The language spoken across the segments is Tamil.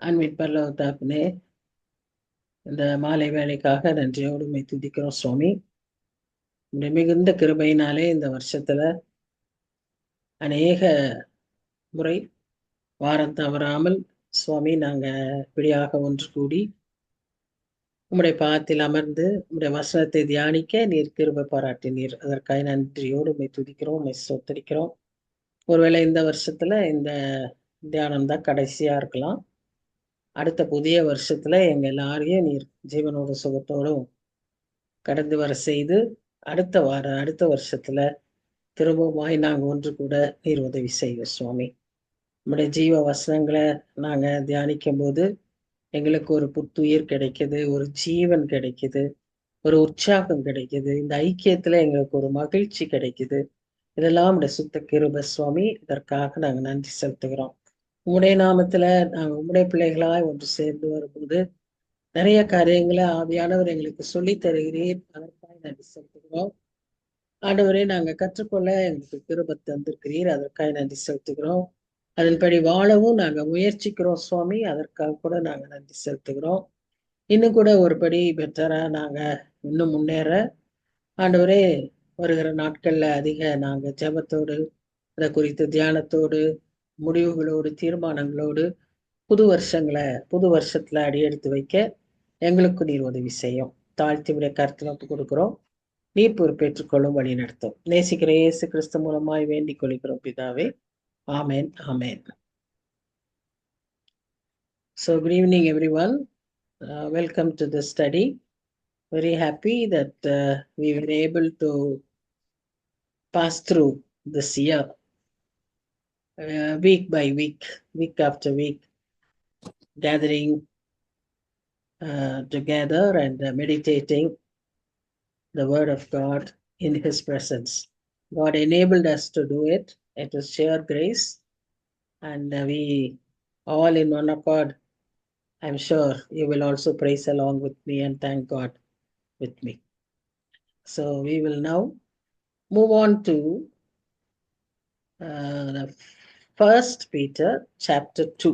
அன்பின் பரலோக தகப்பனே, இந்த மாலை வேலைக்காக நன்றியோடு உம்மை துதிக்கிறோம் சுவாமி. உம்முடைய மிகுந்த கிருபையினாலே இந்த வருஷத்துல அநேக முறை வாரம் தவறாமல் சுவாமி நாங்க இப்படியாக ஒன்று கூடி உம்முடைய பாதத்தில் அமர்ந்து உம்முடைய வசனத்தை தியானிக்க நீர் கிருபை பாராட்டினீர். அதற்காக நன்றியோடு உம்மை துதிக்கிறோம், உம்மை ஸ்தோத்தரிக்கிறோம். ஒருவேளை இந்த வருஷத்துல இந்த தியானம் தான் கடைசியா இருக்கலாம். அடுத்த புதிய வருஷத்துல எங்க எல்லாரையும் நீர் ஜீவனோட சுகத்தோடும் கடந்து வர செய்து அடுத்த வருஷத்துல திரும்பவுமாய் நாங்கள் ஒன்று கூட நீர் உதவி செய்வோம் சுவாமி. நம்முடைய ஜீவ வசனங்களை நாங்க தியானிக்கும் போது எங்களுக்கு ஒரு புத்துயிர் கிடைக்குது, ஒரு ஜீவன் கிடைக்குது, ஒரு உற்சாகம் கிடைக்குது. இந்த ஐக்கியத்துல எங்களுக்கு ஒரு மகிழ்ச்சி கிடைக்குது. இதெல்லாம் நம்முடைய சுத்த கிருபை சுவாமி. இதற்காக நாங்க நன்றி செலுத்துகிறோம். உம்முடைய நாமத்துல நாங்க உம்முடைய பிள்ளைகளாய் ஒன்று சேர்ந்து வரும்போது நிறைய காரியங்களை ஆவியானவர் எங்களுக்கு சொல்லி தருகிறீர். அதற்காக நன்றி செலுத்துகிறோம். ஆண்டவரே, நாங்க கற்றுக்கொள்ள எங்களுக்கு கிருபை தந்திருக்கிறீர். அதற்காக நன்றி செலுத்துகிறோம். அதன்படி வாழவும் நாங்க முயற்சிக்கிறோம் சுவாமி. அதற்காக கூட நாங்க நன்றி செலுத்துகிறோம். இன்னும் கூட ஒருபடி பெட்டரா நாங்க இன்னும் முன்னேற ஆண்டவரே, வருகிற நாட்கள்ல அதிக நாங்க ஜெபத்தோடு, அதை குறித்த தியானத்தோடு, முடிவுகளோடு, தீர்மானங்களோடு புது வருஷத்துல அடியெடுத்து வைக்க எங்களுக்கு நீர் உதவி செய்யும். தாழ்த்தி விட கருத்துல கொடுக்கிறோம். நீர் பொறுப்பேற்றுக் கொள்ளும் வழி நடத்தும். நேசிக்கிற இயேசு கிறிஸ்து மூலமாய் வேண்டிக் கொள்கிறோம் பிதாவே. ஆமேன், ஆமேன். So good evening everyone. Welcome to the study. Very happy that we were able to pass through this year week by week, week after week, gathering together and meditating the word of God in his presence. God enabled us to do it. It was sheer grace, and we all in one accord, I'm sure you will also praise along with me and thank God with me. So we will now move on to the 1 Peter chapter 2.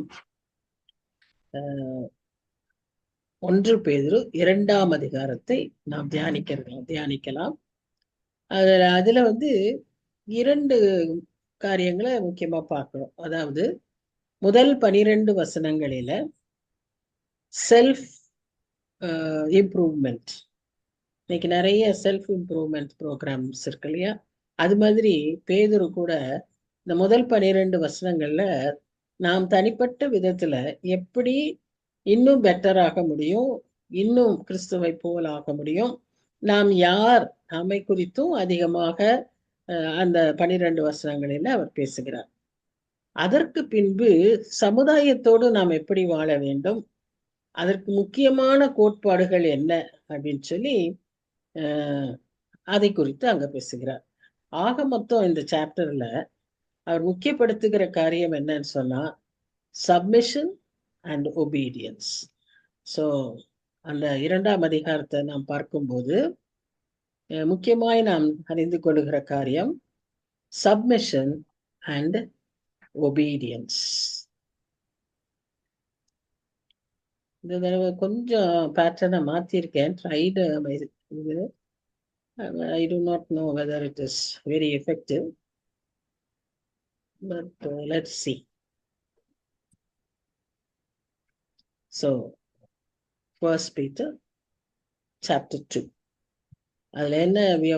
1 பேதுரு 2ஆம் அதிகாரத்தை நாம் தியானிக்கலாம். அதுல இரண்டு காரியங்களை முக்கியமா பார்க்கணும். அதாவது முதல் 12 வசனங்களில செல்ஃப் இம்ப்ரூவ்மெண்ட். இன்னைக்கு நிறைய செல்ஃப் இம்ப்ரூவ்மெண்ட் ப்ரோக்ராம்ஸ் இருக்கு இல்லையா? அது மாதிரி பேதுரு கூட இந்த முதல் 12 வசனங்கள்ல நாம் தனிப்பட்ட விதத்துல எப்படி இன்னும் பெட்டர் ஆக முடியும், இன்னும் கிறிஸ்துவை போல் ஆக முடியும், நாம் யார், நம்மை குறித்தும் அதிகமாக அந்த 12 வசனங்களில அவர் பேசுகிறார். அதற்கு பின்பு சமுதாயத்தோடு நாம் எப்படி வாழ வேண்டும், அதற்கு முக்கியமான கோட்பாடுகள் என்ன அப்படின்னு சொல்லி அதை குறித்து அங்க பேசுகிறார். ஆக மொத்தம் இந்த சாப்டர்ல அவர் முக்கியப்படுத்துகிற காரியம் என்னன்னு சொன்னா சப்மிஷன் அண்ட் ஒபீடியன்ஸ். ஸோ அந்த 2ஆம் அதிகாரத்தை நாம் பார்க்கும்போது முக்கியமாய் நாம் அறிந்து கொள்ளுகிற காரியம் சப்மிஷன் அண்ட் ஒபீடியன்ஸ். இந்த தடவை கொஞ்சம் பேட்டர்னை மாத்திருக்கேன். ட்ரைடு இது. I do not know whether it is very effective, but let's see. So 1 Peter chapter 2.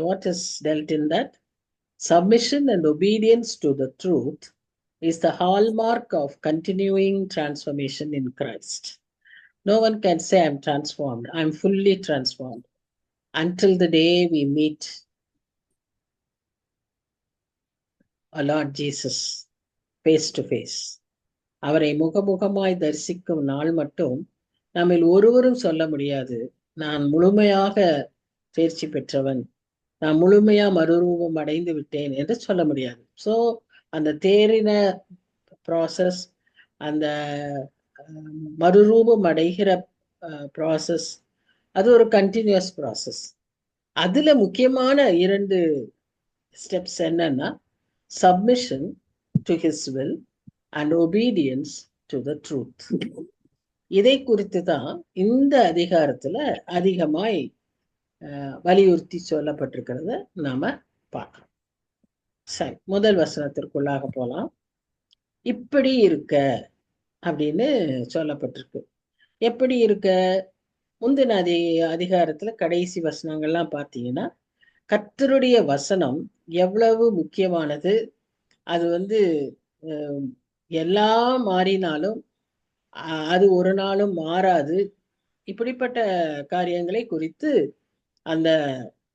What is dealt in that? Submission and obedience to the truth is the hallmark of continuing transformation in Christ. No one can say I'm transformed, I'm fully transformed, until the day we meet our Lord Jesus face to face. அவரை முகமுகமாய் தரிசிக்கும் நாள் மட்டும் நம்மில் ஒருவரும் சொல்ல முடியாது, நான் முழுமையாக தேர்ச்சி பெற்றவன், நான் முழுமையா மறுரூபம் அடைந்து விட்டேன் என்று சொல்ல முடியாது. ஸோ அந்த தேறின ப்ராசஸ், அந்த மறுரூபம் அடைகிற ப்ராசஸ், அது ஒரு கண்டினியூஸ் ப்ராசஸ். அதுல முக்கியமான 2 ஸ்டெப்ஸ் என்னன்னா submission to his will and obedience to the truth. இதை குறித்து தான் இந்த அதிகாரத்துல அதிகமாய் வலியுறுத்தி சொல்லப்பட்டிருக்கிறத நாம பார்க்கலாம். சரி, முதல் வசனத்திற்குள்ளாக போலாம். இப்படி இருக்க அப்படின்னு சொல்லப்பட்டிருக்கு. எப்படி இருக்க? முந்தின அதிகாரத்துல கடைசி வசனங்கள்லாம் பார்த்தீங்கன்னா, கர்த்தருடைய வசனம் எவ்வளவு முக்கியமானது, அது எல்லாம் மாறினாலும் அது ஒரு நாளும் மாறாது, இப்படிப்பட்ட காரியங்களை குறித்து அந்த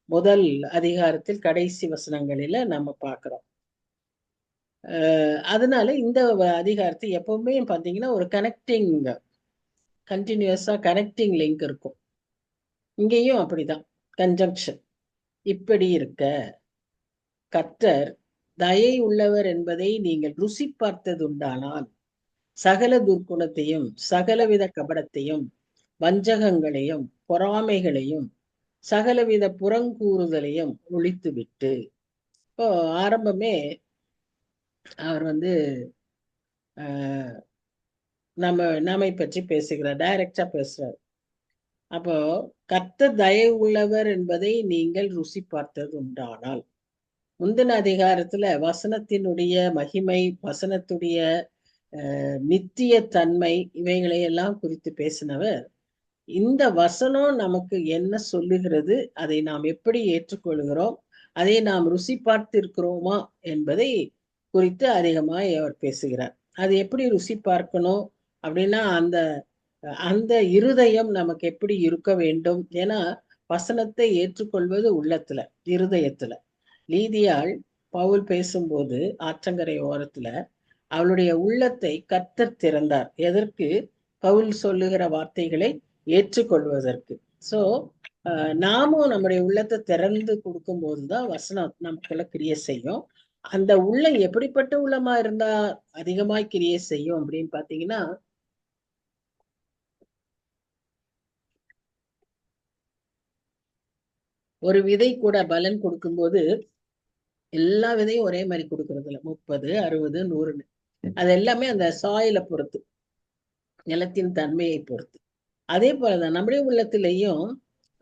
முதல் அதிகாரத்தில் கடைசி வசனங்களில நம்ம பார்க்கிறோம். அதனால இந்த அதிகாரத்தை எப்பவுமே பார்த்தீங்கன்னா ஒரு கண்டினியூஸா கனெக்டிங் லிங்க் இருக்கும். இங்கேயும் அப்படிதான், கன்ஜங்ஷன். இப்படி இருக்க கர்த்தர் தயை உள்ளவர் என்பதை நீங்கள் ருசி பார்த்ததுண்டானால் சகல துர்க்குணத்தையும் சகலவித கபடத்தையும் வஞ்சகங்களையும் பொறாமைகளையும் சகலவித புறங்கூறுதலையும் ஒழித்துவிட்டு. இப்போ ஆரம்பமே அவர் நம்மை பற்றி பேசுகிறார், டைரக்டா பேசுறார். அப்போ கர்த்தர் தயை உள்ளவர் என்பதை நீங்கள் ருசி பார்த்தது உண்டானால், முந்தின அதிகாரத்துல வசனத்தினுடைய மகிமை, வசனத்துடைய நித்திய தன்மை, இவைகளை எல்லாம் குறித்து பேசினவர், இந்த வசனம் நமக்கு என்ன சொல்லுகிறது, அதை நாம் எப்படி ஏற்றுக்கொள்கிறோம், அதை நாம் ருசி பார்த்திருக்கிறோமா என்பதை குறித்து அதிகமாய் அவர் பேசுகிறார். அது எப்படி ருசி பார்க்கணும் அப்படின்னா, அந்த அந்த இருதயம் நமக்கு எப்படி இருக்க வேண்டும். ஏன்னா வசனத்தை ஏற்றுக்கொள்வது உள்ளத்துல, இருதயத்துல. லீதியாள் பவுல் பேசும்போது ஆற்றங்கரை ஓரத்துல அவளுடைய உள்ளத்தை கர்த்தர் திறந்தார். எதற்கு? பவுல் சொல்லுகிற வார்த்தைகளை ஏற்றுக்கொள்வதற்கு. சோ நாமும் நம்முடைய உள்ளத்தை திறந்து கொடுக்கும் போதுதான் வசனம் நமக்குள்ள கிரியை செய்யும். அந்த உள்ளம் எப்படிப்பட்ட உள்ளமா இருந்தா அதிகமாய் கிரியை செய்யும் அப்படின்னு பாத்தீங்கன்னா, ஒரு விதை கூட பலன் கொடுக்கும்போது எல்லா விதையும் ஒரே மாதிரி கொடுக்கறது இல்லை. 30, 60, 100 அது எல்லாமே அந்த சாயில பொறுத்து, நிலத்தின் தன்மையை பொறுத்து. அதே போலதான் நம்முடைய உள்ளத்திலையும்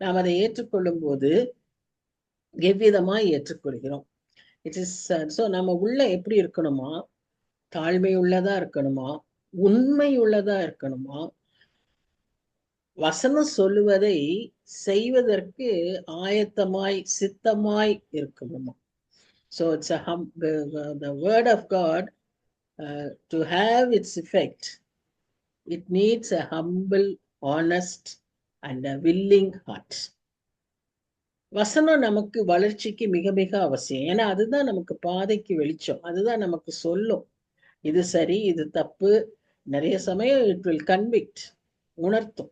நாம் அதை ஏற்றுக்கொள்ளும் போது எவ்விதமாய் ஏற்றுக்கொள்கிறோம். இட் இஸ் ஸோ நம்ம உள்ள எப்படி இருக்கணுமா? தாழ்மை உள்ளதா இருக்கணுமா? உண்மை உள்ளதா இருக்கணுமா? வசனம் சொல்லுவதை செய்வதற்கு ஆயத்தமாய் சித்தமாய் இருக்கணுமா? So it's the word of God, to have its effect, it needs a humble, honest and a willing heart. வசனம் நமக்கு வளர்ச்சிக்கு மிக மிக அவசியம். ஏன்னா அதுதான் நமக்கு பாதைக்கு வெளிச்சம். அதுதான் நமக்கு சொல்லும், இது சரி, இது தப்பு. நிறைய சமயம் இட் வில் கன்விக்ட், உணர்த்தும்.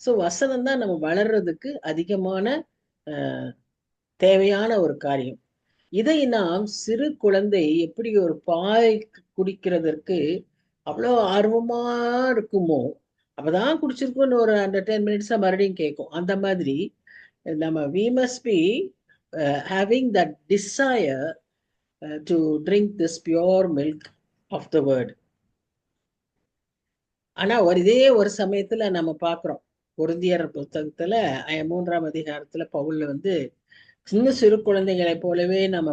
ஸோ வசனம் தான் நம்ம வளர்றதுக்கு அதிகமான தேவையான ஒரு காரியம். இதை நாம் சிறு குழந்தை எப்படி ஒரு பால் குடிக்கிறதற்கு அவ்வளோ ஆர்வமா இருக்குமோ, அப்பதான் குடிச்சிருக்கோன்னு ஒரு அந்த 10 மினிட்ஸா மறுபடியும் கேட்கும். அந்த மாதிரி நம்ம we must be having that desire to drink this pure milk of the word. ஆனா இதே ஒரு சமயத்துல நம்ம பார்க்கிறோம், கொரிந்தியர் புத்தகத்துல 3ஆம் அதிகாரத்துல பவுல் சின்ன சிறு குழந்தைகளை போலவே நம்ம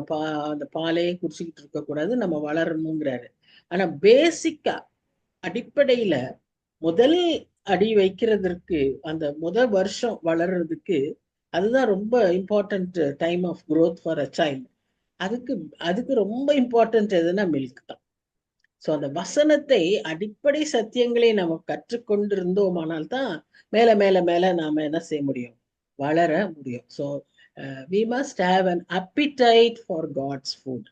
அந்த பாலையே குடிச்சுக்கிட்டு இருக்க கூடாது, நம்ம வளரணுங்கிறாரு. ஆனா பேசிக்கா அடிப்படையில முதல் அடி வைக்கிறதுக்கு, அந்த முதல் வருஷம் வளர்றதுக்கு அதுதான் ரொம்ப important time of growth for a child. அதுக்கு ரொம்ப இம்பார்ட்டன்ட் எதுனா மில்க் தான். ஸோ அந்த வசனத்தை, அடிப்படை சத்தியங்களை நம்ம கற்றுக்கொண்டிருந்தோமானால் தான் மேல மேல மேல நாம என்ன செய்ய முடியும்? வளர முடியும். So we must have an appetite for God's food.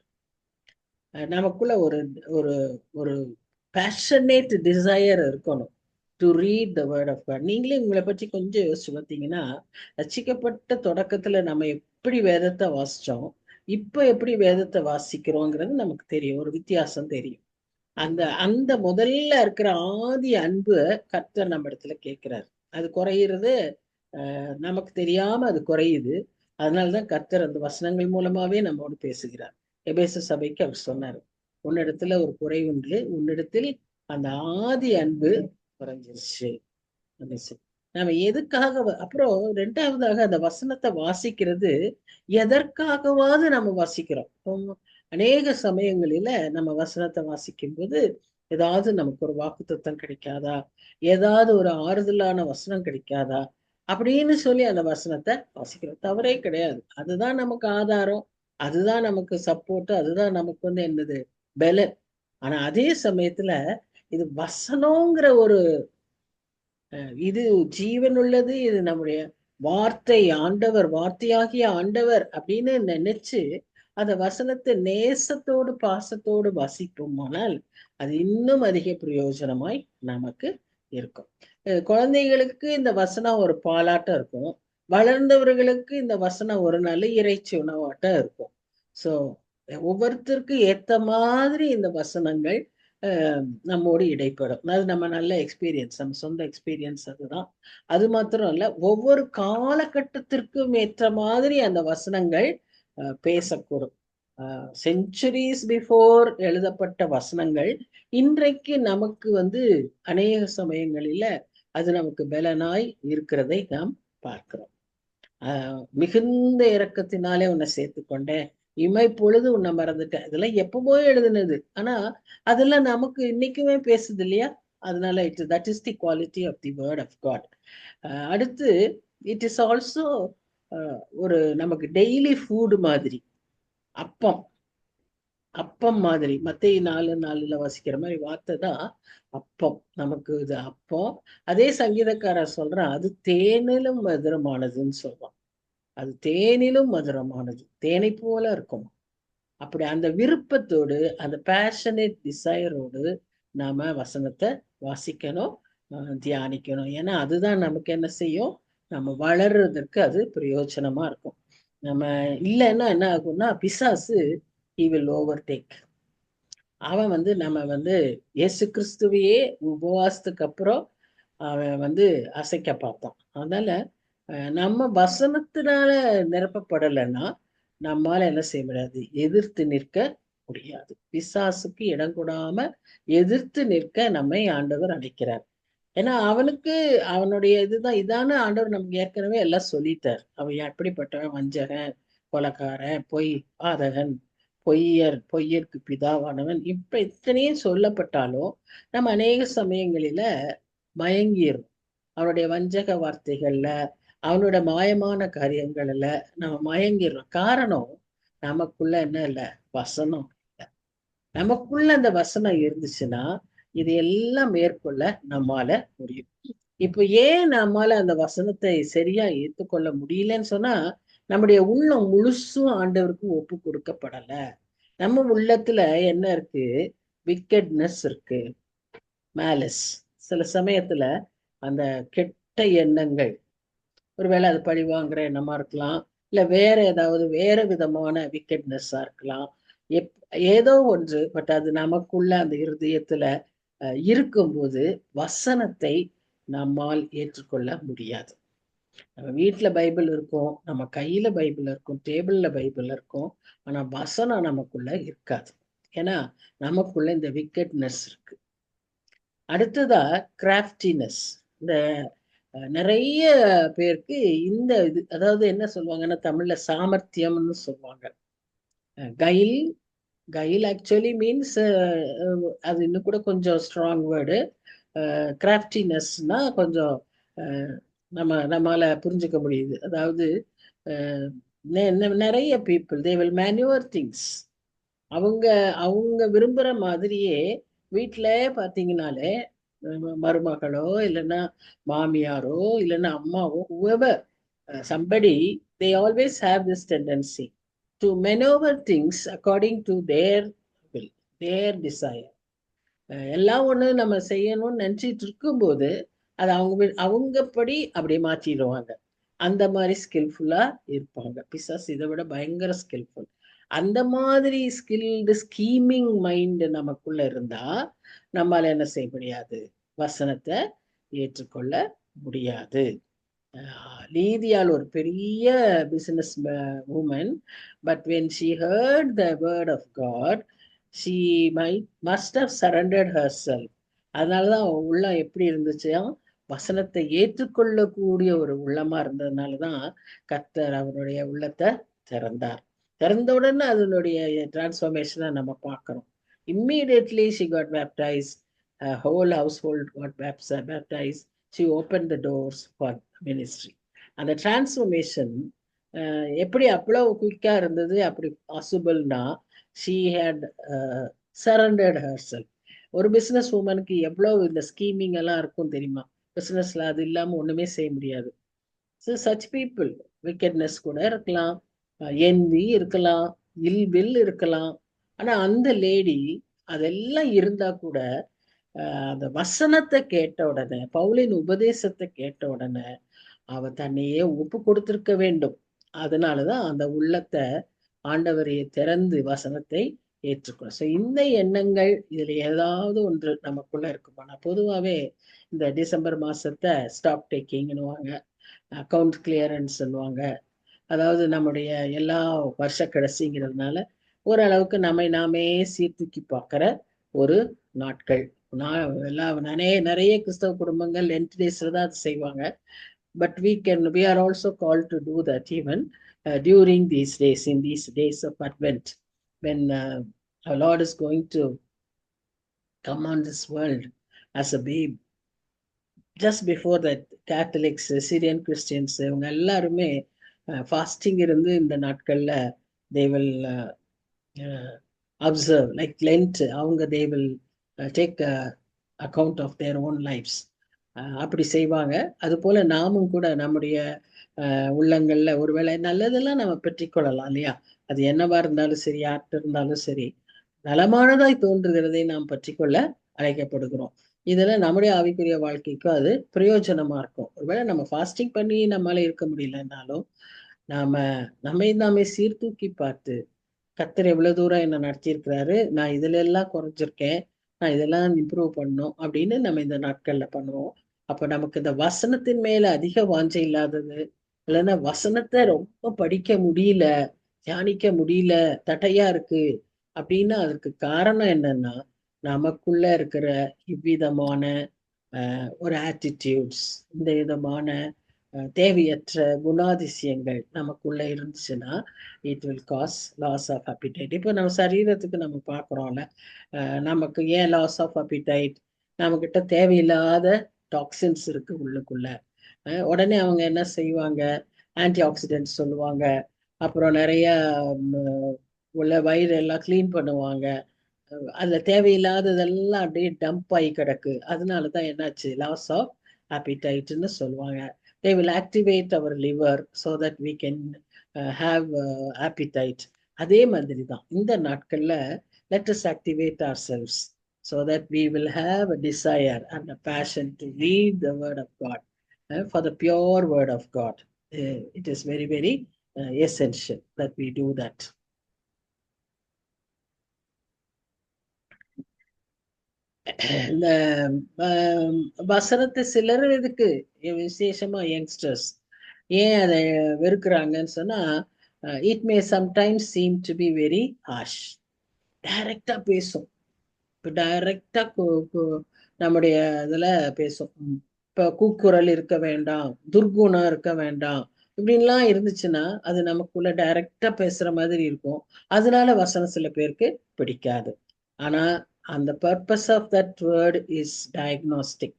நமக்குள்ள ஒரு ஒரு ஒரு பேஷனேட் டிசையர் இருக்கணும் to read the word of God. நீங்களே உங்களை பற்றி கொஞ்சம் யோசிச்சு பார்த்தீங்கன்னா, ரட்சிக்கப்பட்ட தொடக்கத்துல நம்ம எப்படி வேதத்தை வாசிச்சோம், இப்போ எப்படி வேதத்தை வாசிக்கிறோங்கிறது நமக்கு தெரியும், ஒரு வித்தியாசம் தெரியும். அந்த அந்த முதல்ல இருக்கிற ஆதி அன்பு கர்த்தர் நம்ம இடத்துல கேட்கிறார். அது குறையிறது நமக்கு தெரியாம அது குறையுது. அதனாலதான் கர்த்தர் அந்த வசனங்கள் மூலமாவே நம்மோடு பேசுகிறார். எபேசு சபைக்கு அவர் சொன்னார், உன்னிடத்துல ஒரு குறை உண்டு, உன்னிடத்தில் அந்த ஆதி அன்பு குறைஞ்சிருச்சு. நம்ம எதுக்காக அப்புறம் ரெண்டாவதாக அந்த வசனத்தை வாசிக்கிறது எதற்காகவாவது நம்ம வாசிக்கிறோம். அநேக சமயங்களில நம்ம வசனத்தை வாசிக்கும் போது ஏதாவது நமக்கு ஒரு வாக்குத்தத்தம் கிடைக்காதா, ஏதாவது ஒரு ஆறுதலான வசனம் கிடைக்காதா அப்படின்னு சொல்லி அந்த வசனத்தை வாசிக்கிறோம். தவறே கிடையாது. அதுதான் நமக்கு ஆதாரம், அதுதான் நமக்கு சப்போர்ட், அதுதான் நமக்கு வந்து என்னது பலன். ஆனா அதே சமயத்துல இது வசனங்கிற ஒரு இது ஜீவன் உள்ளது, இது நம்முடைய வார்த்தை, ஆண்டவர், வார்த்தையாகிய ஆண்டவர் அப்படின்னு நினைச்சு அந்த வசனத்தை நேசத்தோடு பாசத்தோடு வாசிப்போமானால் அது இன்னும் அதிக பிரயோஜனமாய் நமக்கு இருக்கும். குழந்தைகளுக்கு இந்த வசனம் ஒரு பாலாட்டம் இருக்கும், வளர்ந்தவர்களுக்கு இந்த வசனம் ஒரு நல்ல இறைச்சி உணவாட்டம் இருக்கும். ஸோ ஒவ்வொருத்தருக்கு ஏத்த மாதிரி இந்த வசனங்கள் நம்மோடு இடைப்படும். அது நம்ம நல்ல எக்ஸ்பீரியன்ஸ், நம்ம சொந்த எக்ஸ்பீரியன்ஸ் அதுதான். அது மாத்திரம் இல்ல, ஒவ்வொரு காலகட்டத்திற்கும் ஏற்ற மாதிரி அந்த வசனங்கள் பேசக்கூடும். செஞ்சுரிஸ் பிஃபோர் எழுதப்பட்ட வசனங்கள் இன்றைக்கு நமக்கு வந்து அநேக சமயங்களில அது நமக்கு பலனாய் இருக்கிறதை நாம் பார்க்கிறோம். மிகுந்த இரக்கத்தினாலே உன்னை சேர்த்துக்கொண்டேன், இமை பொழுது உன்னை மறந்துட்டேன், இதெல்லாம் எப்பவோ எழுதுனது. ஆனா அதெல்லாம் நமக்கு இன்னைக்குமே பேசுது இல்லையா? அதனால that is the quality of the word of God. அடுத்து இட் இஸ் ஆல்சோ ஒரு நமக்கு டெய்லி ஃபுட் மாதிரி. அப்பம் அப்பம் மாதிரி மத்தேயு 4:4 வாசிக்கிற மாதிரி வார்த்தை தான் அப்பம். நமக்கு இது அப்பம். அதே சங்கீதக்காரர் சொல்றான், அது தேனிலும் மதுரமானதுன்னு சொல்றான். அது தேனிலும் மதுரமானது, தேனை போல இருக்கும். அப்படி அந்த விருப்பத்தோடு, அந்த பேஷனேட் டிசைரோடு நாம வசனத்தை வாசிக்கணும், தியானிக்கணும். ஏன்னா அதுதான் நமக்கு என்ன செய்யும், நம்ம வளர்றதுக்கு அது பிரயோஜனமா இருக்கும். நம்ம இல்லைன்னா என்ன ஆகும்னா பிசாசு he will overtake. அவன் வந்து நம்ம வந்து இயேசு கிறிஸ்துவையே உபவாசத்துக்கு அப்புறம் அவன் வந்து அசைக்க பார்த்தான். அதனால நம்ம வசனத்தினால நிரப்பப்படலைன்னா நம்மால என்ன செய்ய முடியாது, எதிர்த்து நிற்க முடியாது. பிசாசுக்கு இடம் கொடாம எதிர்த்து நிற்க நம்மை ஆண்டவர் அழைக்கிறார். ஏன்னா அவனுக்கு அவனுடைய இதுதான் இதான ஆண்டவர் நமக்கு ஏற்கனவே எல்லாம் சொல்லிட்டார். அவன் எப்படிப்பட்டவன், வஞ்சகன், கொலைக்காரன், பாதகன், பொய்யருக்கு பிதாவானவன், இப்ப இத்தனையும் சொல்லப்பட்டாலும் நம்ம அநேக சமயங்களில மயங்கிடும். அவனுடைய வஞ்சக வார்த்தைகள்ல, அவனோட மாயமான காரியங்கள்ல நம்ம மயங்கிடுறோம். காரணம் நமக்குள்ள என்ன இல்லை, வசனம் இல்லை. நமக்குள்ள அந்த வசனம் இருந்துச்சுன்னா இது எல்லாம் மேற்கொள்ள நம்மால முடியும். இப்ப ஏன் நம்மால அந்த வசனத்தை சரியா ஏற்றுக்கொள்ள முடியலன்னு சொன்னா, நம்முடைய உள்ளம் முழுசும் ஆண்டவருக்கு ஒப்பு கொடுக்கப்படல. நம்ம உள்ளத்துல என்ன இருக்கு, விக்கெட்னஸ் இருக்கு, மேலஸ். சில சமயத்துல அந்த கெட்ட எண்ணங்கள், ஒருவேளை அது பழி வாங்குற எண்ணமா இருக்கலாம், இல்ல வேற ஏதாவது வேற விதமான விக்கெட்னஸா இருக்கலாம். ஏதோ ஒன்று, பட் அது நமக்குள்ள அந்த இருதயத்துல இருக்கும்போது வசனத்தை நம்மால் ஏற்றுக்கொள்ள முடியாது. நம்ம வீட்டுல பைபிள் இருக்கும், நம்ம கையில பைபிள் இருக்கும், டேபிள்ல பைபிள் இருக்கும், ஆனா வசனம் நமக்குள்ள இருக்காது. ஏன்னா நமக்குள்ள இந்த விக்கெட்னஸ் இருக்கு. அடுத்ததா கிராஃப்டினஸ். இந்த நிறைய பேருக்கு இந்த இது, அதாவது என்ன சொல்லுவாங்கன்னா தமிழ்ல சாமர்த்தியம்னு சொல்லுவாங்க. கைல் கைல் ஆக்சுவலி மீன்ஸ், அது இன்னும் கூட கொஞ்சம் ஸ்ட்ராங் வேர்டு. கிராஃப்டினஸ்னா கொஞ்சம் நம்மால புரிஞ்சுக்க முடியுது. அதாவது நிறைய people they will manure things. அவங்க அவங்க விரும்புற மாதிரியே வீட்டுல பாத்தீங்கன்னாலே மருமகளோ இல்லைன்னா மாமியாரோ இல்லைன்னா அம்மாவோ whoever, somebody, they always have this tendency to maneuver things according to their will, their desire. எல்லாம் ஒண்ணு நம்ம செய்யணும்னு நினைச்சிட்டு இருக்கும்போது அது அவங்கப்படி அப்படி மாற்றிடுவாங்க. அந்த மாதிரி ஸ்கில்ஃபுல்லா இருப்பாங்க. பிசாஸ் இதை விட பயங்கர ஸ்கில்ஃபுல். அந்த மாதிரி ஸ்கில்டு ஸ்கீமிங் மைண்ட் நமக்குள்ள இருந்தா நம்மால என்ன செய்ய முடியாது, வசனத்தை ஏற்றுக்கொள்ள முடியாது. லீதியால் ஒரு பெரிய business woman, but when she heard the word of God, she must have surrendered herself. அதனாலதான் அவன் உள்ளம் எப்படி இருந்துச்சா, வசனத்தை ஏற்றுக்கொள்ளக்கூடிய ஒரு உள்ளமா இருந்ததுனாலதான் கர்த்தர் அவருடைய உள்ளத்தை திறந்தார். திறந்த உடனே அதனுடைய டிரான்ஸ்ஃபர்மேஷனை நம்ம பார்க்கிறோம். Immediately she got baptized. Her whole household got baptized. She opened the doors for ministry. அந்த டிரான்ஸ்ஃபர்மேஷன் எப்படி அவ்வளவு குயிக்கா இருந்தது, அப்படி பாசிபிள்னா she had surrendered herself. ஒரு பிசினஸ் உமனுக்கு எவ்வளவு இந்த ஸ்கீமிங் எல்லாம் இருக்கும் தெரியுமா? பிசினஸ்ல அது இல்லாம ஒண்ணுமே செய்ய முடியாது. சச் பீப்புள், விக்கெட்னஸ் கூட இருக்கலாம், என்வி இருக்கலாம், இல்வில் இருக்கலாம். ஆனா அந்த லேடி அதெல்லாம் இருந்தா கூட அந்த வசனத்தை கேட்ட உடனே, பவுலின் உபதேசத்தை கேட்ட உடனே அவ தன்னையே ஒப்பு கொடுத்திருக்க வேண்டும். அதனாலதான் அந்த உள்ளத்தை ஆண்டவரையை திறந்து வசனத்தை ஏற்றுக்கணும். ஸோ இந்த எண்ணங்கள் இதுல ஏதாவது ஒன்று நமக்குள்ள இருக்குமானா, பொதுவாகவே இந்த டிசம்பர் மாசத்தை ஸ்டாக் டேக்கிங்னுவாங்க, அக்கௌண்ட் கிளியரன்ஸ் சொல்லுவாங்க. அதாவது நம்முடைய எல்லா வருஷ கடைசிங்கிறதுனால ஓரளவுக்கு நம்மை நாமே சீர்தூக்கி பார்க்கிற ஒரு நாட்கள். நிறைய கிறிஸ்தவ குடும்பங்கள் லென்ட் டேஸ்ல தான் அது செய்வாங்க. But we are also called to do that even during these days, in these days of Advent, when our Lord is going to come on this world as a babe. Just before that, Catholics, Syrian Christians, இவங்க எல்லாருமே ஃபாஸ்டிங் இருந்து இந்த நாட்கள்ல they will observe like Lent. அவங்க they will take account of their own lives. அப்படி செய்வாங்க. அது போல நாமும் கூட நம்முடைய உள்ளங்கள்ல ஒருவேளை நல்லதெல்லாம் நம்ம பெற்றிக்கொள்ளலாம் இல்லையா? அது என்னவா இருந்தாலும் சரி, யார்கிட்ட இருந்தாலும் சரி, நலமானதாய் தோன்றுகிறதை நாம் பற்றிக்கொள்ள அழைக்கப்படுகிறோம். இதெல்லாம் நம்முடைய ஆவிக்குரிய வாழ்க்கைக்கும் அது பிரயோஜனமா இருக்கும். ஒருவேளை நம்ம ஃபாஸ்டிங் பண்ணி நம்மளால இருக்க முடியலன்னாலும் நாமே சீர்தூக்கி பார்த்து, கர்த்தர் எவ்வளவு தூரம் என்ன நடத்தியிருக்கிறாரு, நான் இதுல எல்லாம் குறைஞ்சிருக்கேன், நான் இதெல்லாம் இம்ப்ரூவ் பண்ணணும் அப்படின்னு நம்ம இந்த நாட்கள்ல பண்ணுவோம். அப்ப நமக்கு இந்த வசனத்தின் மேல அதிக வாஞ்சை இல்லாதது, இல்லைன்னா வசனத்தை ரொம்ப படிக்க முடியல, தியானிக்க முடியல, தட்டையா இருக்கு அப்படின்னா அதுக்கு காரணம் என்னன்னா, நமக்குள்ள இருக்கிற இவ்விதமான ஒரு ஆட்டிடியூட்ஸ், இந்த விதமான தேவையற்ற குணாதிசயங்கள் நமக்குள்ள இருந்துச்சுன்னா it will cause loss of appetite. இப்போ நம்ம சரீரத்துக்கு நம்ம பார்க்குறோம்ல, நமக்கு ஏன் லாஸ் ஆஃப் அப்பிடைட்? நம்மக்கிட்ட தேவையில்லாத டாக்ஸின்ஸ் இருக்கு உள்ளுக்குள்ள. உடனே அவங்க என்ன செய்வாங்க, ஆன்டி ஆக்சிடென்ட்ஸ் சொல்லுவாங்க, அப்புறம் நிறைய உள்ள வயிறு எல்லாம் கிளீன் பண்ணுவாங்க. அதுல தேவையில்லாததெல்லாம் அப்படியே டம்ப் ஆகி கிடக்கு. அதனாலதான் என்னாச்சு, லாஸ் ஆஃப் appetite சொல்லுவாங்க. They will activate our liver so that we can have appetite. அதே மாதிரி தான் இந்த நாட்கள்ல let us activate ourselves so that we will have a desire and a passion to read the word of God, for the pure word of God. It is very, very essential that we do that. இந்த வசனத்தை சிலர் இதுக்கு விசேஷமா யங்ஸ்டர்ஸ் ஏன் அதை வெறுக்கிறாங்கன்னு சொன்னா, it may sometimes seem to be very harsh. டைரக்டா பேசும். இப்போ டைரக்டா நம்முடைய இதுல பேசும். இப்போ கூக்குரல் இருக்க வேண்டாம், துர்குணம் இருக்க வேண்டாம், இப்படின்லாம் இருந்துச்சுன்னா அது நமக்குள்ள டைரக்டா பேசுற மாதிரி இருக்கும். அதனால வசனம் சில பேருக்கு பிடிக்காது. ஆனா அந்த purpose of that word is diagnostic.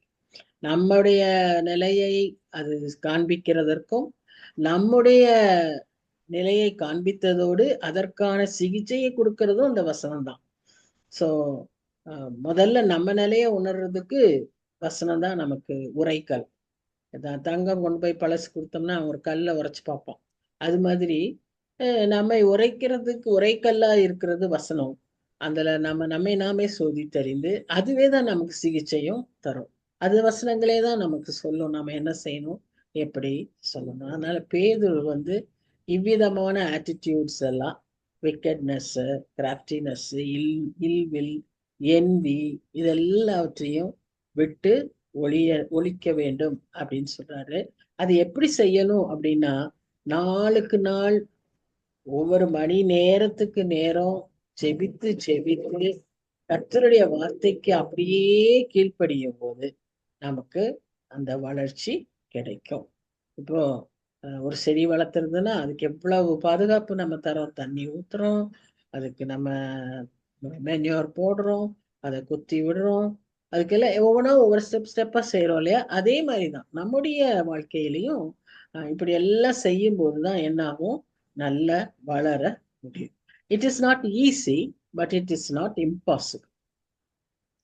நம்முடைய நிலையை அது காண்பிக்கிறதற்கும், நம்முடைய நிலையை காண்பித்ததோடு அதற்கான சிகிச்சையை கொடுக்கறதும் அந்த வசனம் தான். ஸோ முதல்ல நம்ம நிலையை உணர்றதுக்கு வசனம் தான் நமக்கு உரைக்கல். தங்கம் கொண்டு போய் பழசு கொடுத்தோம்னா ஒரு கல்லை உரைச்சு பார்ப்போம். அது மாதிரி நம்மை உரைக்கிறதுக்கு உரைக்கல்லா இருக்கிறது வசனம். அதுல நம்மை நாமே சோதித்தறிந்து அதுவே தான் நமக்கு சிகிச்சையும் தரும். அது வசனங்களே தான் நமக்கு சொல்லும் நம்ம என்ன செய்யணும், எப்படி சொல்லணும். அதனால பேதுரு இவ்விதமான ஆட்டிடியூட்ஸ் எல்லாம், விக்கெட்னஸ், கிராஃப்டினஸ், இல்வில், என்வி, இதெல்லாவற்றையும் விட்டு ஒழிக்க வேண்டும் அப்படின்னு சொல்றாரு. அது எப்படி செய்யணும் அப்படின்னா, நாளுக்கு நாள் ஒவ்வொரு மணி நேரத்துக்கு நேரம் செபித்து கர்த்தருடைய வார்த்தைக்கு அப்படியே கீழ்ப்படியும் போது நமக்கு அந்த வளர்ச்சி கிடைக்கும். இப்போ ஒரு செடி வளர்த்துறதுன்னா அதுக்கு எவ்வளவு பாதுகாப்பு நம்ம தரோம். தண்ணி ஊத்துறோம், அதுக்கு நம்ம மென்யூர் போடுறோம், அதை குத்தி விடுறோம், அதுக்கெல்லாம் ஒவ்வொன்றா ஒவ்வொரு ஸ்டெப்பா செய்யறோம் இல்லையா? அதே மாதிரிதான் நம்முடைய வாழ்க்கையிலையும் இப்படி எல்லாம் செய்யும் போதுதான் என்ன ஆகும்? நல்ல வளர முடியும். It is not easy, but it is not impossible.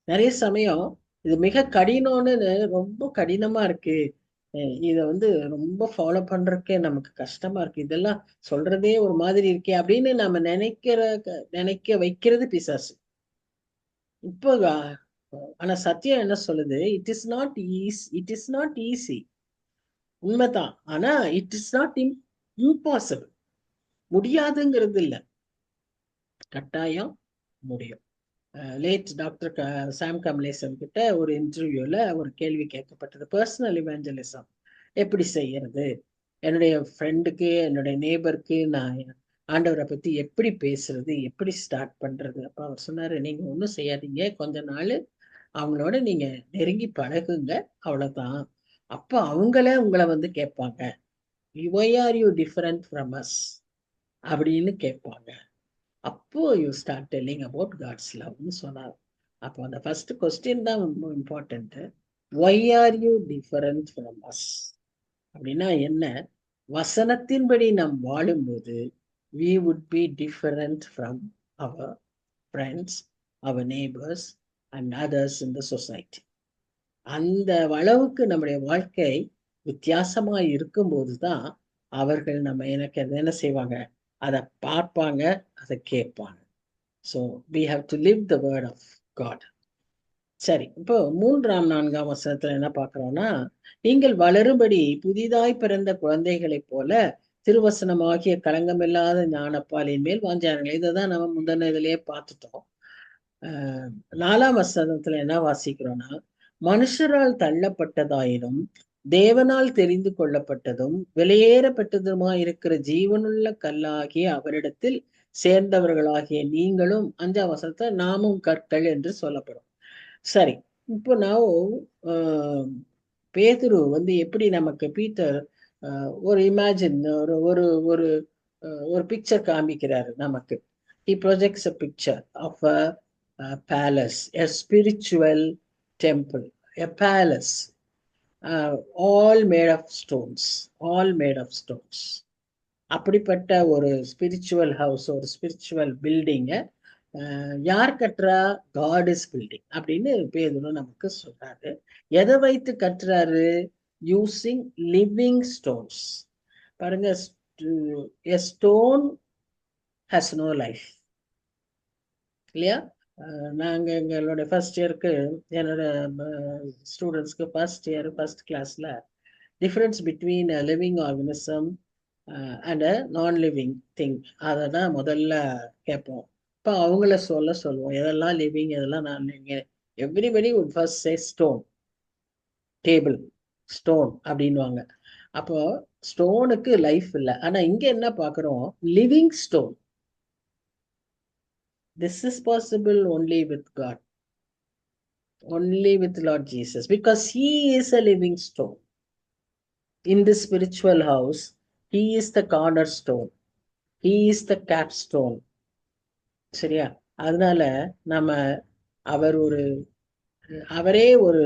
நிறைய சமயம் இது மிக கடினம்னு ரொம்ப கடினமா இருக்கு, இத வந்து ரொம்ப ஃபாலோ பண்றதுக்கே நமக்கு கஷ்டமா இருக்கு, இதெல்லாம் சொல்றதே ஒரு மாதிரி இருக்கே அப்படின்னு நம்ம நினைக்க வைக்கிறது பிசாசு. இப்போ ஆனா சத்தியம் என்ன சொல்லுது? It is not easy. உண்மைதான். ஆனா இட் இஸ் நாட் இம்பாசிபிள். முடியாதுங்கிறது இல்ல, கட்டாயம் முடியும். லேட் டாக்டர் சாம் கமலேசன் கிட்ட ஒரு இன்டர்வியூல ஒரு கேள்வி கேட்கப்பட்டது, பர்சனல் இவாஞ்சலிசம் எப்படி செய்யறது, என்னுடைய ஃப்ரெண்டுக்கு என்னுடைய நேபருக்கு நான் ஆண்டவரை பத்தி எப்படி பேசுறது, எப்படி ஸ்டார்ட் பண்றது. அப்ப அவர் சொன்னாரு, நீங்க ஒன்றும் செய்யாதீங்க, கொஞ்ச நாள் அவங்களோட நீங்க நெருங்கி பழகுங்க, அவ்வளவுதான். அப்ப அவங்களே உங்களை வந்து கேட்பாங்க, why are you different from us அப்படின்னு கேட்பாங்க. அப்போ you start telling about God's லவ்னு சொன்னார். அப்போ அந்த ஃபர்ஸ்ட் கொஸ்டின் தான் ரொம்ப important. Why are you different from us அப்படின்னா என்ன? வசனத்தின்படி நாம் வாழும்போது we would be different from our friends, our neighbors and others in the society. அந்த அளவுக்கு நம்முடைய வாழ்க்கை வித்தியாசமா இருக்கும்போது தான் அவர்கள் நம்ம எனக்கு என்ன செய்வாங்க? அதை பார்ப்பாங்க, அதை கேட்பாங்க. So we have to live the word of God. சரி, இப்போ 3-4 வசனத்துல என்ன பார்க்கிறோம்னா, நீங்கள் வளரும்படி புதிதாய் பிறந்த குழந்தைகளைப் போல திருவசனமாகிய களங்கமில்லாத ஞானப்பாலின் மேல் வாஞ்சாருங்கள். இதை தான் நம்ம முந்தின இதுலயே பார்த்துட்டோம். 4ஆம் வசனத்துல என்ன வாசிக்கிறோம்னா, மனுஷரால் தள்ளப்பட்டதாயினும் தேவனால் தெரிந்து கொள்ளப்பட்டதும் வெளியேறப்பட்டதுமா இருக்கிற ஜீவனுள்ள கல்லாகிய அவரிடத்தில் சேர்ந்தவர்களாகிய நீங்களும், 5ஆம் வசனத்தை நாமும் கற்கள் என்று சொல்லப்படும். சரி, இப்போ நான் பேதுரு வந்து எப்படி நமக்கு பீட்டர் ஒரு இமேஜின் ஒரு ஒரு ஒரு ஒரு பிக்சர் காமிக்கிறாரு நமக்கு. He projects a picture of a palace, a spiritual temple, a palace, all made of stones, all made of stones. அப்படிப்பட்ட ஒரு ஸ்பிரிச்சுவல் ஹவுஸ், ஒரு ஸ்பிரிச்சுவல் பில்டிங்கை யார் கட்டுறா? காட் இஸ் பில்டிங் அப்படின்னு பேதுரு நமக்கு சொல்றாரு. எதை வைத்து கட்டுறாரு? Using living stones. பாருங்க, a stone has no life, இல்லையா? நாங்க எங்களோட ஃபர்ஸ்ட் இயருக்கு என்னோட ஸ்டூடெண்ட்ஸ்க்கு ஃபர்ஸ்ட் கிளாஸ்ல difference between a living organism and அ நான் லிவிங் திங் அதை தான் முதல்ல கேட்போம். இப்போ அவங்கள சொல்லுவோம் எதெல்லாம் லிவிங், எதெல்லாம் நான் living. Everybody would first say stone, table stone அப்படின்வாங்க. அப்போ ஸ்டோனுக்கு லைஃப் இல்லை. ஆனா இங்க என்ன பார்க்கிறோம்? Living stone. This is possible only with God, only with Lord Jesus, because He is a living stone. In this spiritual house, He is the cornerstone, He is the capstone. சரியா? அதனால நம்ம அவரே ஒரு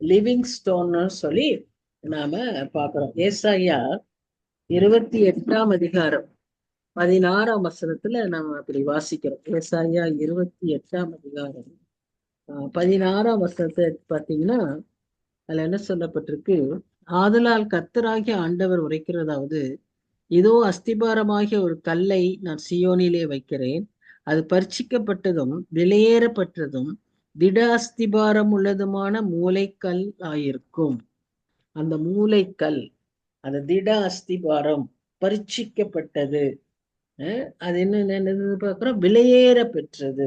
லிவிங் ஸ்டோன்னு சொல்லி நாம பார்க்கிறோம். ஏசாயா 28ஆம் அதிகாரம் 16ஆம் வசனத்துல நாம அப்படி வாசிக்கிறோம். ஏசாயா 28ஆம் அதிகாரம் 16ஆம் வசனத்தை பார்த்தீங்கன்னா அதுல என்ன சொல்லப்பட்டிருக்கு? ஆதலால் கர்த்தராகிய ஆண்டவர் உரைக்கிறதாவது, இதோ அஸ்திபாரமாகிய ஒரு கல்லை நான் சியோனிலே வைக்கிறேன், அது பரிட்சிக்கப்பட்டதும் வெளியேறப்பட்டதும் திட அஸ்திபாரம் உள்ளதுமான மூளைக்கல் ஆயிருக்கும். அந்த மூளைக்கல், அந்த திட அஸ்திபாரம் பரிட்சிக்கப்பட்டது, அது என்ன பார்க்கிறோம்? வெளியேற பெற்றது.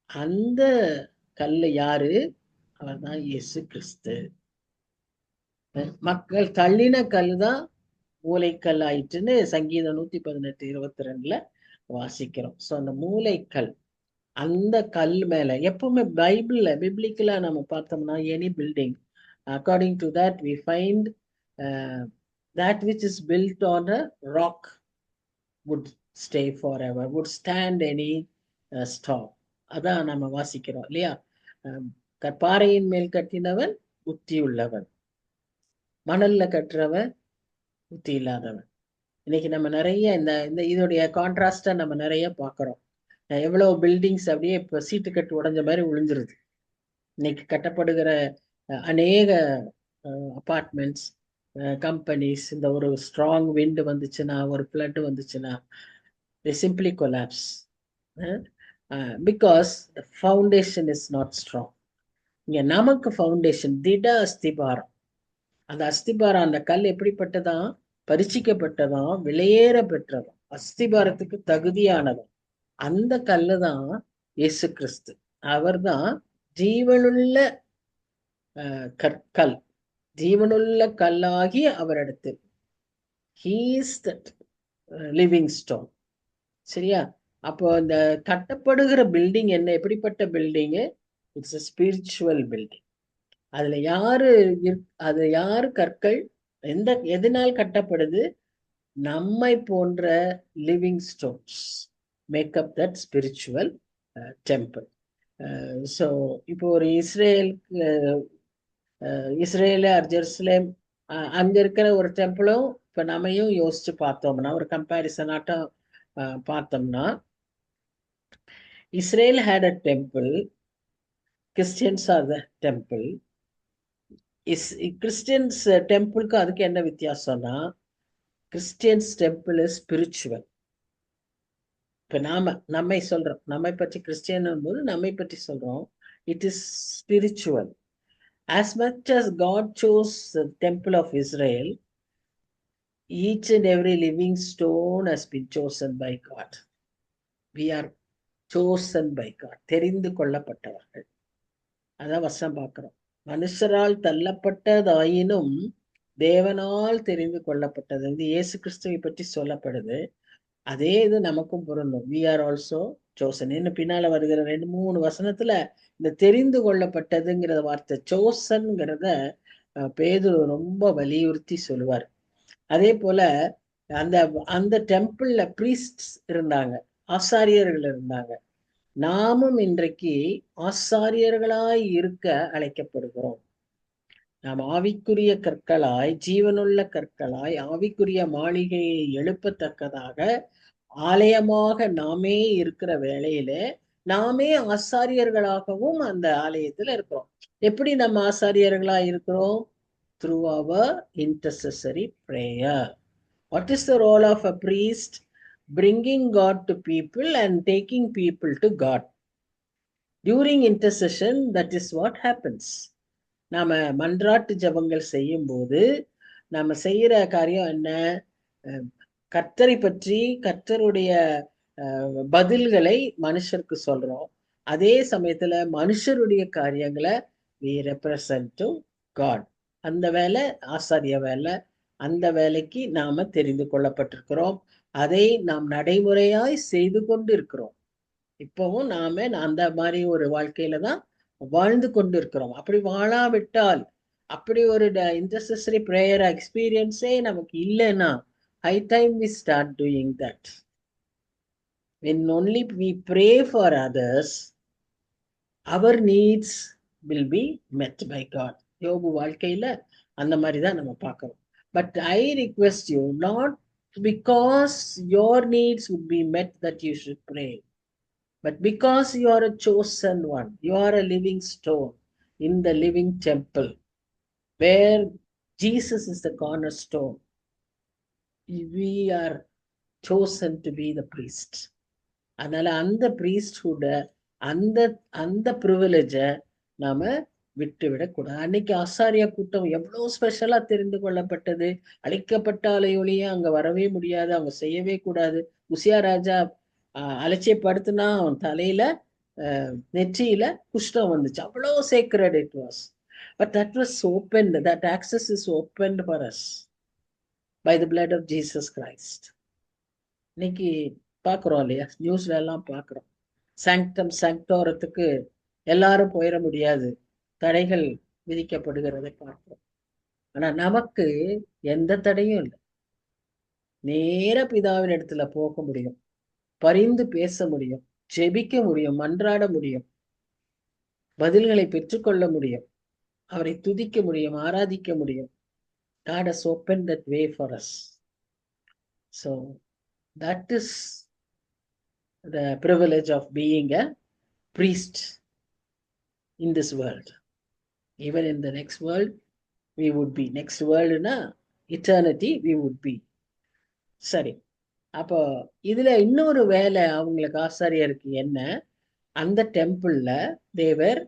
அந்த கல்லு யாரு? அவர் தான் இயேசு கிறிஸ்து. மக்கள் தள்ளின கல் தான் மூளைக்கல் ஆயிட்டுன்னு சங்கீதம் 118:22 வாசிக்கிறோம். ஸோ அந்த மூளைக்கல் அந்த கல் மேல எப்பவுமே பிப்ளிக்கலா நம்ம பார்த்தோம்னா any building according to that we find that which is built on a rock would stay forever, would stand any storm. அதான் நம்ம வாசிக்கிறோம் இல்லையா? பாறையின் மேல் கட்டினவன் புத்தி உள்ளவன், மணல்ல கட்டுறவன் புத்தி இல்லாதவன். இன்னைக்கு நம்ம நிறைய இந்த இந்த இதோடைய கான்ட்ராஸ்டா நம்ம நிறைய பார்க்கிறோம். எவ்வளவு பில்டிங்ஸ் அப்படியே இப்போ சீட்டு கட்டு உடைஞ்ச மாதிரி விழுந்துருது. இன்னைக்கு கட்டப்படுகிற அநேக அபார்ட்மெண்ட்ஸ், கம்பெனிஸ், இந்த ஒரு ஸ்ட்ராங் விண்ட் வந்துச்சுன்னா, ஒரு ஃப்ளட் வந்துச்சுன்னா, they simply collapse because the foundation is not strong. இங்க நமக்கு ஃபவுண்டேஷன் திட அஸ்திபாரம். அந்த அஸ்திபாரம், அந்த கல் எப்படிப்பட்டதான்? பரிசிக்கப்பட்டதான், விலையேற பெற்றதும், அஸ்திபாரத்துக்கு தகுதியானதும். அந்த கல்லு தான் இயேசு கிறிஸ்து. அவர் தான் ஜீவனுள்ள கற்கள், ஜீவனுள்ள கல்லாகி அவரிடத்தில். he is the living stone. சரியா? அப்போ இந்த கட்டப்படுகிற பில்டிங் என்ன, எப்படிப்பட்ட building? It's a spiritual building. அதுல யாரு கற்கள், எதனால் கட்டப்படுது? நம்மை போன்ற living stones make up that spiritual temple. So இப்போ ஒரு இஸ்ரேல் ஆர் ஜெருசலேம் அங்க இருக்கிற ஒரு டெம்பிளும் இப்ப நம்மையும் யோசிச்சு பார்த்தோம்னா, ஒரு கம்பேரிசன் ஆட்டம் பார்த்தோம்னா, Israel had a temple, Christians are the temple. Christians டெம்பிளுக்கு அதுக்கு என்ன வித்தியாசம்னா, கிறிஸ்டியன்ஸ் டெம்பிள் இஸ் ஸ்பிரிச்சுவல். இப்ப நம்மை சொல்றோம், நம்மை பற்றி கிறிஸ்டியன் போது நம்மை பற்றி சொல்றோம், it is spiritual. As much as God chose the temple of Israel, each and every living stone has been chosen by God. We are chosen by God. தெரிந்து கொள்ளப்பட்டவர்கள். அதான் வசனம் பார்க்கிறோம். மனுஷரால் தள்ளப்பட்டதாயினும் தேவனால் தெரிந்து கொள்ளப்பட்டது. இது இயேசு கிறிஸ்துவை பற்றி சொல்லப்படுது. அதே இது நமக்கும் பொருந்தும். we are also chosen. இன்னும் பின்னால வருகிற 2-3 வசனத்துல இந்த தெரிந்து கொள்ளப்பட்டதுங்கிற வார்த்தை chosenங்கிறத பேதுரு ரொம்ப வலியுறுத்தி சொல்லுவார். அதே போல அந்த அந்த டெம்பிள்ல பிரீஸ்ட்ஸ் இருந்தாங்க, ஆசாரியர்கள் இருந்தாங்க. நாமும் இன்றைக்கு ஆசாரியர்களாய் இருக்க அழைக்கப்படுகிறோம். நாம் ஆவிக்குரிய கற்களாய், ஜீவனுள்ள கற்களாய், ஆவிக்குரிய மாளிகையை எழுப்பத்தக்கதாக ஆலயமாக நாமே இருக்கிற வேளையில நாமே ஆசாரியர்களாகவும் அந்த ஆலயத்துல இருக்கிறோம். எப்படி நம்ம ஆசாரியர்களா இருக்கிறோம்? Through our intercessory prayer. What is the role of a priest? bringing God to people and taking people to God. During intercession, that is what happens. நாம மன்றாட்டு ஜபங்கள் செய்யும் போது நாம செய்யற காரியம் என்ன? கர்த்தரை பற்றி, கர்த்தருடைய பதில்களை மனுஷருக்கு சொல்றோம். அதே சமயத்துல மனுஷருடைய காரியங்களை we represent to God. அந்த வேலை ஆசாரிய வேலை. அந்த வேலைக்கு நாம தெரிந்து கொள்ளப்பட்டிருக்கிறோம். அதை நாம் நடைமுறையாய் செய்து கொண்டு இருக்கிறோம். இப்பவும் நாம அந்த மாதிரி ஒரு வாழ்க்கையில தான் வாழ்ந்து கொண்டு இருக்கிறோம். அப்படி வாழாவிட்டால், அப்படி ஒரு இன்டர்செசரி பிரேயர் எக்ஸ்பீரியன்ஸே நமக்கு இல்லைன்னா, high time we start doing that. When only we pray for others, our needs will be met by God. யோபு வாழ்க்கையில அந்த மாதிரி தான் நம்ம பார்க்கிறோம். But I request you, not because your needs would be met that you should pray, but because you are a chosen one, you are a living stone in the living temple where Jesus is the cornerstone. We are chosen to be the priest. அதனால அந்த priesthood, அந்த ப்ரிவிலேஜ நாம விட்டு விடக்கூடாது. அன்னைக்கு ஆசாரிய கூட்டம் எவ்வளவு ஸ்பெஷலா தெரிந்து கொள்ளப்பட்டது. அழைக்கப்பட்டாலே ஒழிய அங்க வரவே முடியாது, அவங்க செய்யவே கூடாது. உசியா ராஜா அலட்சியப்படுத்தினா அவன் தலையில நெற்றியில குஷ்டம் வந்துச்சு. அவ்வளவு sacred it was. But that was opened, that access is opened for us by the blood of Jesus Christ. இன்னைக்கு பாக்குறோம் இல்லையா, நியூஸ்ல எல்லாம் பாக்குறோம். சாங்டம் சாங்டோரத்துக்கு எல்லாரும் போயிட முடியாது, தடைகள் விதிக்கப்படுகிறதை பார்க்கிறோம். ஆனா நமக்கு எந்த தடையும் இல்லை. நேர பிதாவின் இடத்துல போக முடியும், பரிந்து பேச முடியும், ஜெபிக்க முடியும், மன்றாட முடியும், பதில்களை பெற்றுக்கொள்ள முடியும், அவரை துதிக்க முடியும், ஆராதிக்க முடியும். God has opened that way for us. So that is the privilege of being a priest in this world. Even in the next world we would be. Next world na eternity we would be. சரி, அப்போ இதுல இன்னொரு வேலை அவங்களுக்கு ஆசாரியருக்கு என்ன, அந்த டெம்பிள்ல தேவர்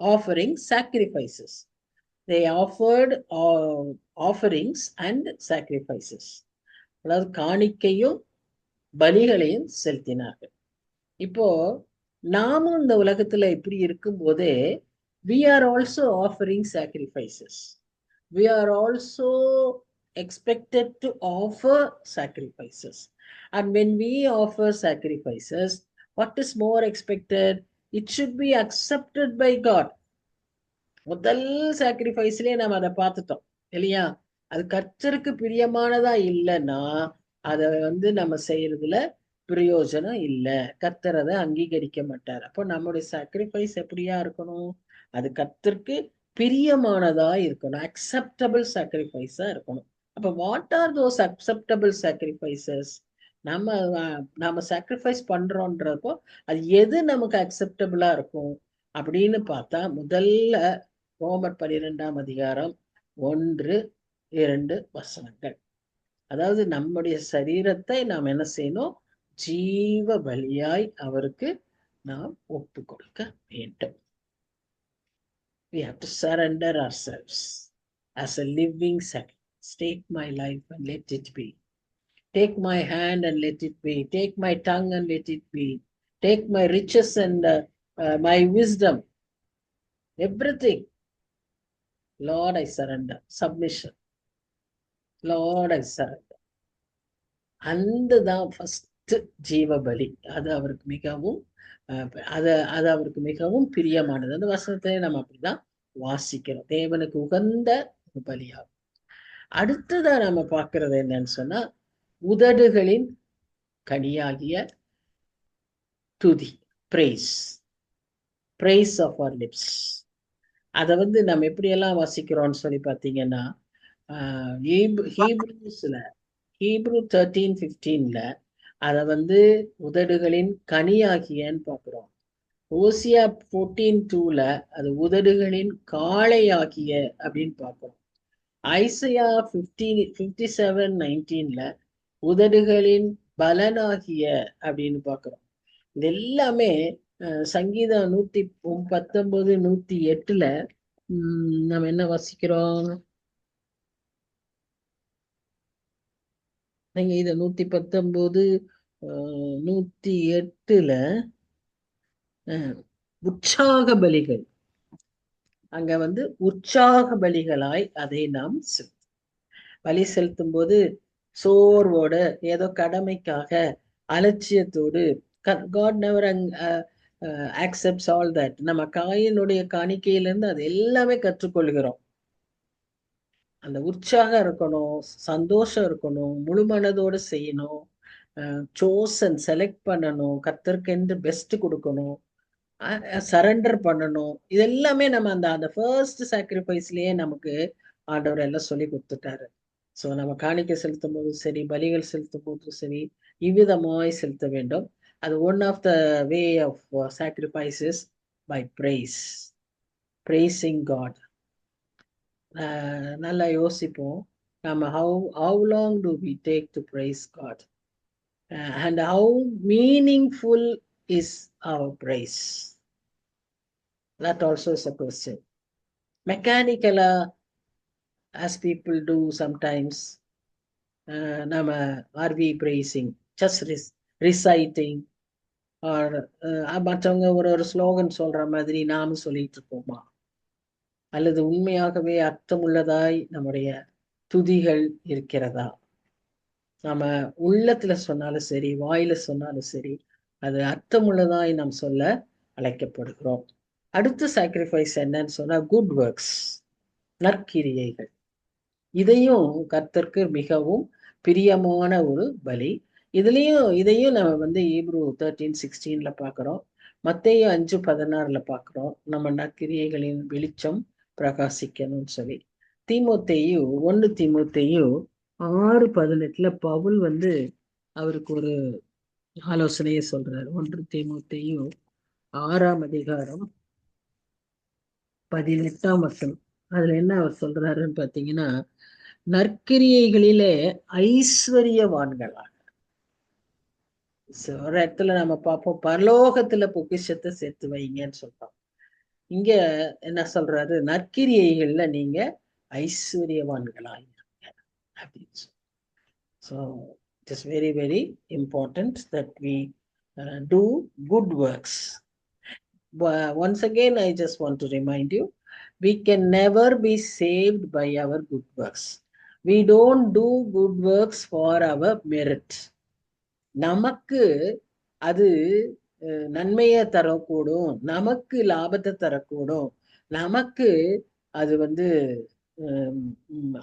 offering sacrifices. They offered offerings and sacrifices. அதாவது காணிக்கையும் பலிகளையும் செலுத்தினார்கள். இப்போ நாமும் இந்த உலகத்துல இப்படி இருக்கும் போதே we are also offering sacrifices. We are also expected to offer sacrifices. And when we offer sacrifices, what is more expected? It should be accepted by God. முதல் சாக்ரிஃபைஸ்லயே நம்ம அதை பார்த்துட்டோம் இல்லையா? அது கர்த்தருக்கு பிரியமானதா இல்லைன்னா அதை நம்ம செய்யறதுல பிரயோஜனம் இல்லை, கர்த்தர் அதை அங்கீகரிக்க மாட்டார். அப்போ நம்முடைய சாக்ரிஃபைஸ் எப்படியா இருக்கணும்? அது கர்த்தருக்கு பிரியமானதா இருக்கணும், அக்செப்டபிள் சாக்ரிஃபைஸா இருக்கணும். அப்ப what are those acceptable sacrifices? நம்ம சாக்ரிஃபைஸ் பண்றோன்றப்போ அது எது நமக்கு அக்செப்டபிளா இருக்கும் அப்படின்னு பார்த்தா, முதல்ல ரோமர் 12ஆம் அதிகாரம் 1-2 வசனங்கள். அதாவது நம்முடைய சரீரத்தை நாம் என்ன செய்யணும்? ஜீவ பலியாய் அவருக்கு நாம் ஒப்பு கொடுக்க வேண்டும். We have to surrender ourselves as a living sacrifice. Take my life and let it be. Take my hand and let it be. Take my tongue and let it be. Take my riches and my wisdom. Everything. Lord, I surrender. Submission. Lord, I surrender. அந்த தான் ஃபர்ஸ்ட் ஜீவபலி. அது அவருக்கு மிகவும் அது அவருக்கு மிகவும் பிரியமானது. அந்த வசனத்தை நம்ம அப்படிதான் வாசிக்கிறோம். தேவனுக்கு உகந்த பலியாகும். அடுத்ததா நம்ம பார்க்கறது என்னன்னு சொன்னா, உதடுகளின் கனியாகிய துதி, praise, praise of our lips. அதை நம்ம எப்படியெல்லாம் வாசிக்கிறோம்னு சொல்லி பார்த்தீங்கன்னா, ஹீப்ரூ 13:15 அதை உதடுகளின் கனியாகியன்னு பார்க்கிறோம். ஓசியா 14:2 அது உதடுகளின் காளையாகிய அப்படின்னு பார்க்கிறோம். ஐசையா 57:19 உதடுகளின் பலனாகிய அப்படின்னு பார்க்கிறோம். இது எல்லாமே சங்கீதம் 119, 108 நம்ம என்ன வாசிக்கிறோம்? நீங்க இத 119, 108 உற்சாக பலிகள், அங்க உற்சாக பலிகளாய் அதை நாம் பலி செலுத்தும் போது சோர்வோட, ஏதோ கடமைக்காக, அலட்சியத்தோடு, God never accepts all that. நம்ம காயினுடைய காணிக்கையிலிருந்து அது எல்லாமே கற்றுக்கொள்கிறோம். அந்த உற்சாகம் இருக்கணும், சந்தோஷம் இருக்கணும், முழு மனதோடு செய்யணும், சோசன் செலக்ட் பண்ணணும், கர்த்தருக்கு பெஸ்ட் கொடுக்கணும், சரண்டர் பண்ணணும். இது எல்லாமே நம்ம அந்த ஃபர்ஸ்ட் சாக்ரிஃபைஸ்லயே நமக்கு ஆண்டவர் எல்லாம் சொல்லி கொடுத்துட்டாரு. ஸோ நம்ம காணிக்கை செலுத்தும் போதும் சரி, பலிகள் செலுத்தும் போதும் சரி, இவ்விதமாய் செலுத்த வேண்டும். அது one of the way of sacrifices by praise, praising God. நல்லா யோசிப்போம், நம்ம how long do we take to praise God, and how meaningful is our praise? That also is a question. Mechanically, as people do sometimes, are we praising, just reciting, or மற்றவங்க ஒரு ஸ்லோகன் சொல்ற மாதிரி நாம சொல்லிட்டு இருப்போமா? அல்லது உண்மையாகவே அர்த்தமுள்ளதாய் நம்முடைய துதிகள் இருக்கிறதா? நம்ம உள்ளத்துல சொன்னாலும் சரி, வாயில சொன்னாலும் சரி, அது அர்த்தமுள்ளதாய் நாம் சொல்ல அழைக்கப்படுகிறோம். அடுத்த சாக்ரிஃபைஸ் என்னன்னு சொன்னா குட் ஒர்க்ஸ், நற்கிரியைகள். இதையும் கர்த்தருக்கு மிகவும் பிரியமான ஒரு பலி. இதையும் நம்ம Hebrew 13:16 பார்க்கிறோம், மத்தேயு 5:16 பார்க்கிறோம். நம்ம நற்கிரியைகளின் வெளிச்சம் பிரகாசிக்கணும்னு சொல்லி. 1 தீமோத்தேயு 6:18 பவுல் அவருக்கு ஒரு ஆலோசனையை சொல்றாரு. 1 தீமோத்தேயு 6:18 அதுல என்ன அவர் சொல்றாருன்னு பாத்தீங்கன்னா, நற்கிரியைகளிலே ஐஸ்வர்யவான்களா. ஒரு இடத்துல நம்ம பார்ப்போம், பரலோகத்துல பொக்கிஷத்தை சேர்த்து வைங்கன்னு சொல்றோம். இங்க என்ன சொல்றாரு, நற்கிரியைகள்ல நீங்க ஐஸ்வர்யவான்களா இருங்க அப்படின்னு. So it is very, very important that we do good works. Once again, I just want to remind you, we can never be saved by our good works. We don't do good works for our merit. நமக்கு அது நன்மையை தரக்கூடும், நமக்கு லாபத்தை தரக்கூடும், நமக்கு அது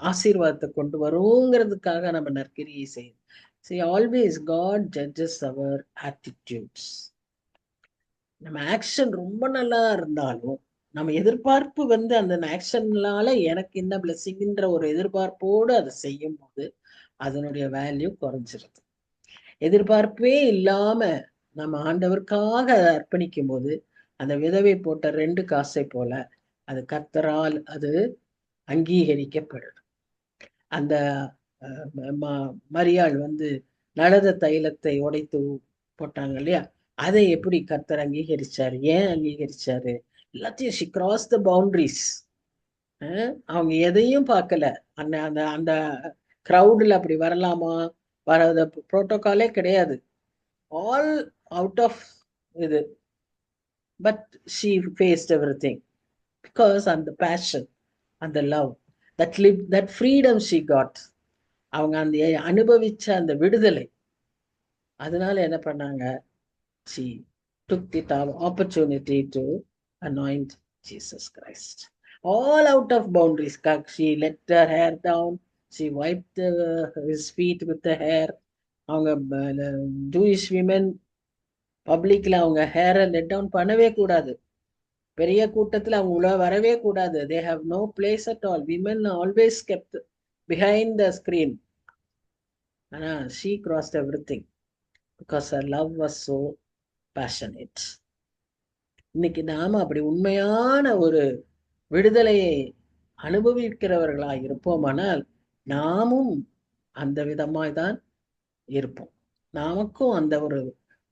ஆசீர்வாதத்தை கொண்டு வருங்கிறதுக்காக நம்ம நற்கிரியை செய்யணும். See, always God judges our attitudes. நம்ம ஆக்ஷன் ரொம்ப நல்லா இருந்தாலும் நம்ம எதிர்பார்ப்பு அந்த ஆக்ஷன்னால எனக்கு என்ன பிளெஸிங்ன்ற ஒரு எதிர்பார்ப்போடு அதை செய்யும் போது அதனுடைய வேல்யூ குறைஞ்சிருது. எதிர்பார்ப்பே இல்லாம நம்ம ஆண்டவருக்காக அதை அர்ப்பணிக்கும் போது அந்த விதவை போட்ட 2 காசை போல அது கர்த்தரால் அது அங்கீகரிக்கப்படும். அந்த மரியாள் நலத தைலத்தை உடைத்து போட்டாங்க இல்லையா, அதை எப்படி கர்த்தர் அங்கீகரிச்சாரு? ஏன் அங்கீகரிச்சாரு? எல்லாத்தையும் she crossed the boundaries. அவங்க எதையும் பார்க்கல. அந்த அந்த அந்த கிரௌட்ல அப்படி வரலாமா, வராத புரோட்டோகாலே கிடையாது. ஆல் அவுட் ஆஃப் இது. But she faced everything because அந்த passion, அந்த love, that freedom she got. அவங்க அந்த அனுபவிச்ச அந்த விடுதலை, அதனால என்ன பண்ணாங்க, she took the opportunity to anoint Jesus Christ. All out of boundaries. She let her hair down. She wiped his feet with the hair. அவங்க ஜூயிஷ் விமென் பப்ளிக்ல அவங்க ஹேரை லெட் டவுன் பண்ணவே கூடாது. பெரிய கூட்டத்துல அவங்க உள்ள வரவே கூடாது. They have no place at all. Women always kept behind the screen. ஆனா she crossed everything because her love was so passionate. இன்னைக்கு நாம அப்படி உண்மையான ஒரு விடுதலையை அனுபவிக்கிறவர்களாய் இருப்போமானால் நாமும் அந்த விதமாய் தான் இருப்போம். நமக்கும் அந்த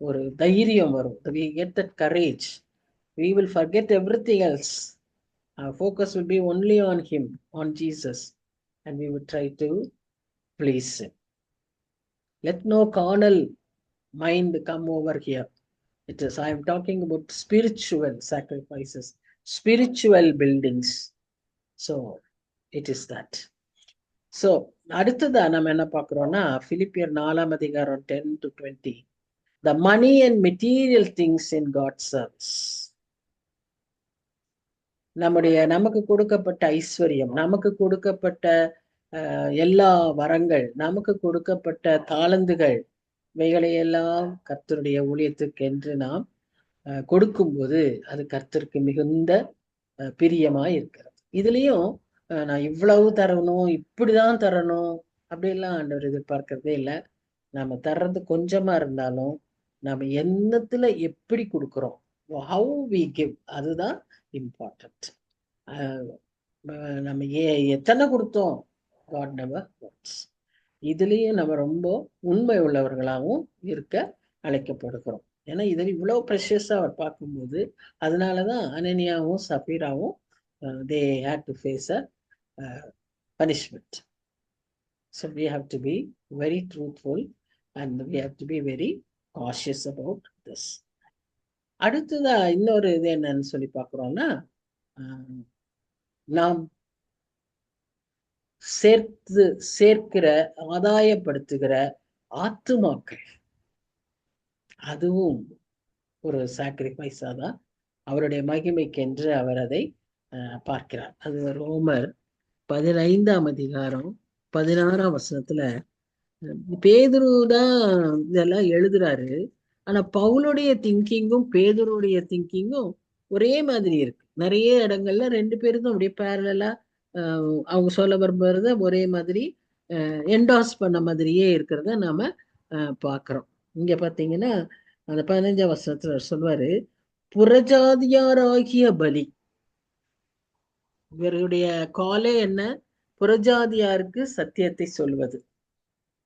ஒரு தைரியம் வரும். We get that courage. We will forget everything else. Our focus will be only on him, on Jesus, and we will try to please him. Let no carnal mind come over here. It is, I am talking about spiritual sacrifices, spiritual buildings. So it is that. So அடுத்ததா நம்ம என்ன பார்க்கிறோம்னா, பிலிப்பியர் 4:10-20, the money and material things in God's service. நமக்கு கொடுக்கப்பட்ட ஐஸ்வர்யம், நமக்கு கொடுக்கப்பட்ட எல்லா வரங்கள், நமக்கு கொடுக்கப்பட்ட தாளந்துகள், இவைகளையெல்லாம் கர்த்தருடைய ஊழியத்துக்கு என்று நாம் கொடுக்கும்போது அது கர்த்தருக்கு மிகுந்த பிரியமாய் இருக்கிறது. இதுலயும் நான் இவ்வளவு தரணும், இப்படிதான் தரணும் அப்படிலாம் ஆண்டவர் எதிர்பார்க்கிறதே இல்லை. நாம தர்றது கொஞ்சமா இருந்தாலும் நாம எண்ணத்துல எப்படி கொடுக்கிறோம், how we give, அதுதான் இம்பார்ட்டன்ட். நம்ம எத்தனை கொடுத்தோம், God never wants. இதுலயும் நம்ம ரொம்ப உண்மை உள்ளவர்களாகவும் இருக்க அழைக்கப்படுகிறோம். ஏன்னா இதில் இவ்வளவு ப்ரெஷியஸா அவர் பார்க்கும்போது, அதனாலதான் அனனியாவும் சபீராவும் they had to face a punishment. So we have to be very truthful and we have to be very cautious about this. அடுத்ததா இன்னொரு இது என்னன்னு சொல்லி பார்க்கிறோம்னா, நாம் சேர்க்கிற ஆதாயப்படுத்துகிற ஆத்துமாக்கள், அதுவும் ஒரு சாக்ரிஃபைஸா தான் அவருடைய மகிமைக்கென்று அவர் அதை பார்க்கிறார். அது ரோமர் 15ஆம் அதிகாரம் 16ஆம் வசனத்துல பேதுரு தான் இதெல்லாம் எழுதுறாரு. ஆனா பவுலுடைய திங்கிங்கும் பேதுருடைய திங்கிங்கும் ஒரே மாதிரி இருக்கு. நிறைய இடங்கள்ல ரெண்டு பேருக்கும் அப்படியே பேரலா அவங்க சொல்ல வரும்போது ஒரே மாதிரி என்டாஸ் பண்ண மாதிரியே இருக்கிறத நாம பார்க்கிறோம். இங்க பாத்தீங்கன்னா அந்த 15ஆம் வசனத்துல சொல்வாரு, புறஜாதியாராகிய பலி. இவருடைய காலே என்ன? புறஜாதியாருக்கு சத்தியத்தை சொல்வது,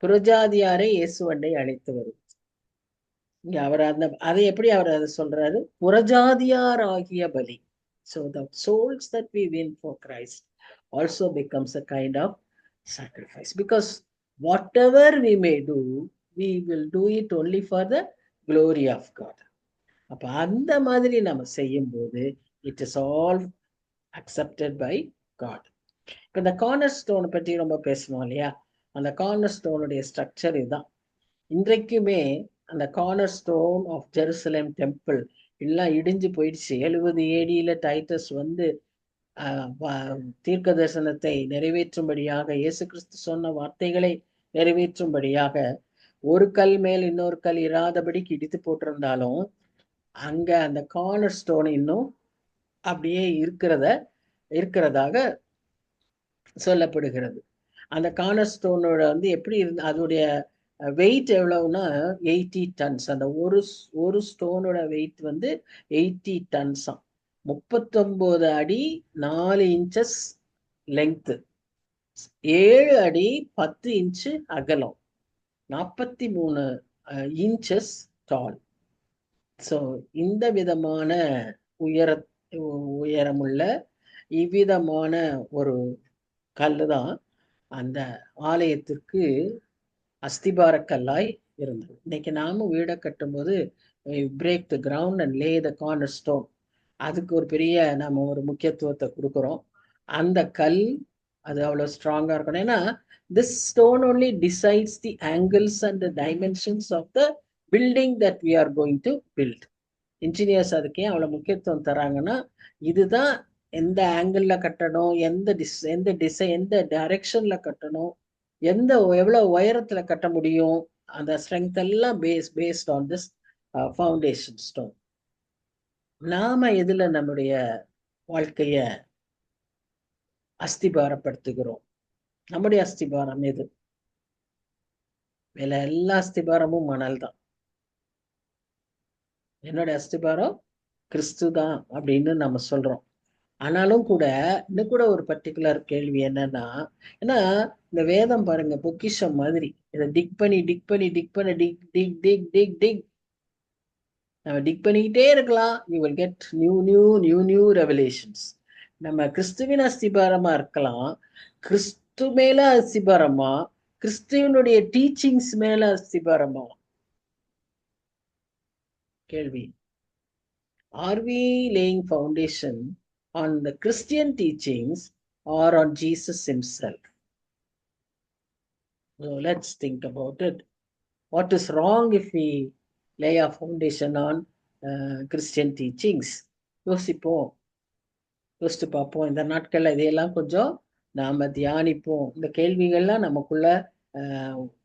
புறஜாதியாரை இயேசுவண்டை அழைத்து வருவது. இங்க அவர் அதை எப்படி அவர் அதை சொல்றாரு? புறஜாதியார் ஆகிய பலி. So the souls that we win for Christ also becomes a kind of sacrifice, because whatever we may do, we will do it only for the glory of God. அப்ப அந்த மாதிரி நம்ம செய்யும் போது it is all accepted by God. இப்ப இந்த கார்னர் ஸ்டோன் பற்றி ரொம்ப பேசணும் இல்லையா? அந்த கார்னர் ஸ்டோனுடைய ஸ்ட்ரக்சர் இதுதான். இன்றைக்குமே அந்த corner stone of Jerusalem temple எல்லாம் இடிஞ்சு போயிடுச்சு. 70 AD டைட்டஸ் வந்து தீர்க்க தரிசனத்தை நிறைவேற்றும்படியாக, இயேசு கிறிஸ்து சொன்ன வார்த்தைகளை நிறைவேற்றும்படியாக ஒரு கல் மேல் இன்னொரு கல் இராதபடிக்கு இடித்து போட்டிருந்தாலும் அங்க அந்த கார்னர் ஸ்டோன் இன்னும் அப்படியே இருக்கிறதாக சொல்லப்படுகிறது. அந்த கார்னர் ஸ்டோனோட வந்து எப்படி அதோடைய வெயிட் எவ்வளவுன்னா 80 tons. அந்த ஒரு ஸ்டோனோட வெயிட் வந்து 80 tons. 39 அடி 4 inches லெங்த், 7 அடி 10 inch அகலம், 43 inches டால். ஸோ இந்த விதமான உயரமுள்ள இவ்விதமான ஒரு கல்லுதான் அந்த ஆலயத்திற்கு அஸ்திபார கல்லாய் இருந்தது. இன்னைக்கு நாம வீடை கட்டும்போது break the ground and lay the corner stone, அதுக்கு ஒரு பெரிய நம்ம ஒரு முக்கியத்துவத்தை கொடுக்குறோம். அந்த கல் அது அவ்வளவு ஸ்ட்ராங்கா இருக்கணும். ஏன்னா this stone only decides the angles and the dimensions of the building that we are going to build. Engineers அதுக்கே அவ்வளவு முக்கியத்துவம் தராங்கன்னா, இதுதான் எந்த ஆங்கிள் கட்டணும், எந்த டைரக்ஷன்ல கட்டணும், எவ்வளவு உயரத்துல கட்ட முடியும், அந்த ஸ்ட்ரெங்க் எல்லாம் based on this foundation stone. நாம எதுல நம்முடைய வாழ்க்கைய அஸ்திபாரப்படுத்துகிறோம்? நம்முடைய அஸ்திபாரம் எது? எல்லா அஸ்திபாரமும் மணல் தான். என்னோட அஸ்திபாரம் கிறிஸ்து தான் அப்படின்னு நம்ம சொல்றோம். ஆனாலும் கூட இன்னும் கூட ஒரு பர்டிகுலர் கேள்வி என்னன்னா, ஏன்னா இந்த வேதம் பாருங்க பொக்கிஷம் மாதிரி, இதை டிக் பண்ணி நம்ம டிக் பண்ணிக்கிட்டே இருக்கலாம். You will get new revelations. நம்ம கிறிஸ்துவின் அஸ்திபாரமா இருக்கலாம், கிறிஸ்து மேல அஸ்திபாரமா, கிறிஸ்துவனுடைய டீச்சிங்ஸ் மேல அஸ்திபாரமா? கேள்வி. Are we laying foundation on the Christian teachings or on Jesus himself? So let's think about it. What is wrong if we lay a foundation on Christian teachings? யோசிச்சு பார்ப்போம். இந்த நாட்கள்ல இதையெல்லாம் கொஞ்சம் நாம தியானிப்போம். இந்த கேள்விகள்லாம் நமக்குள்ள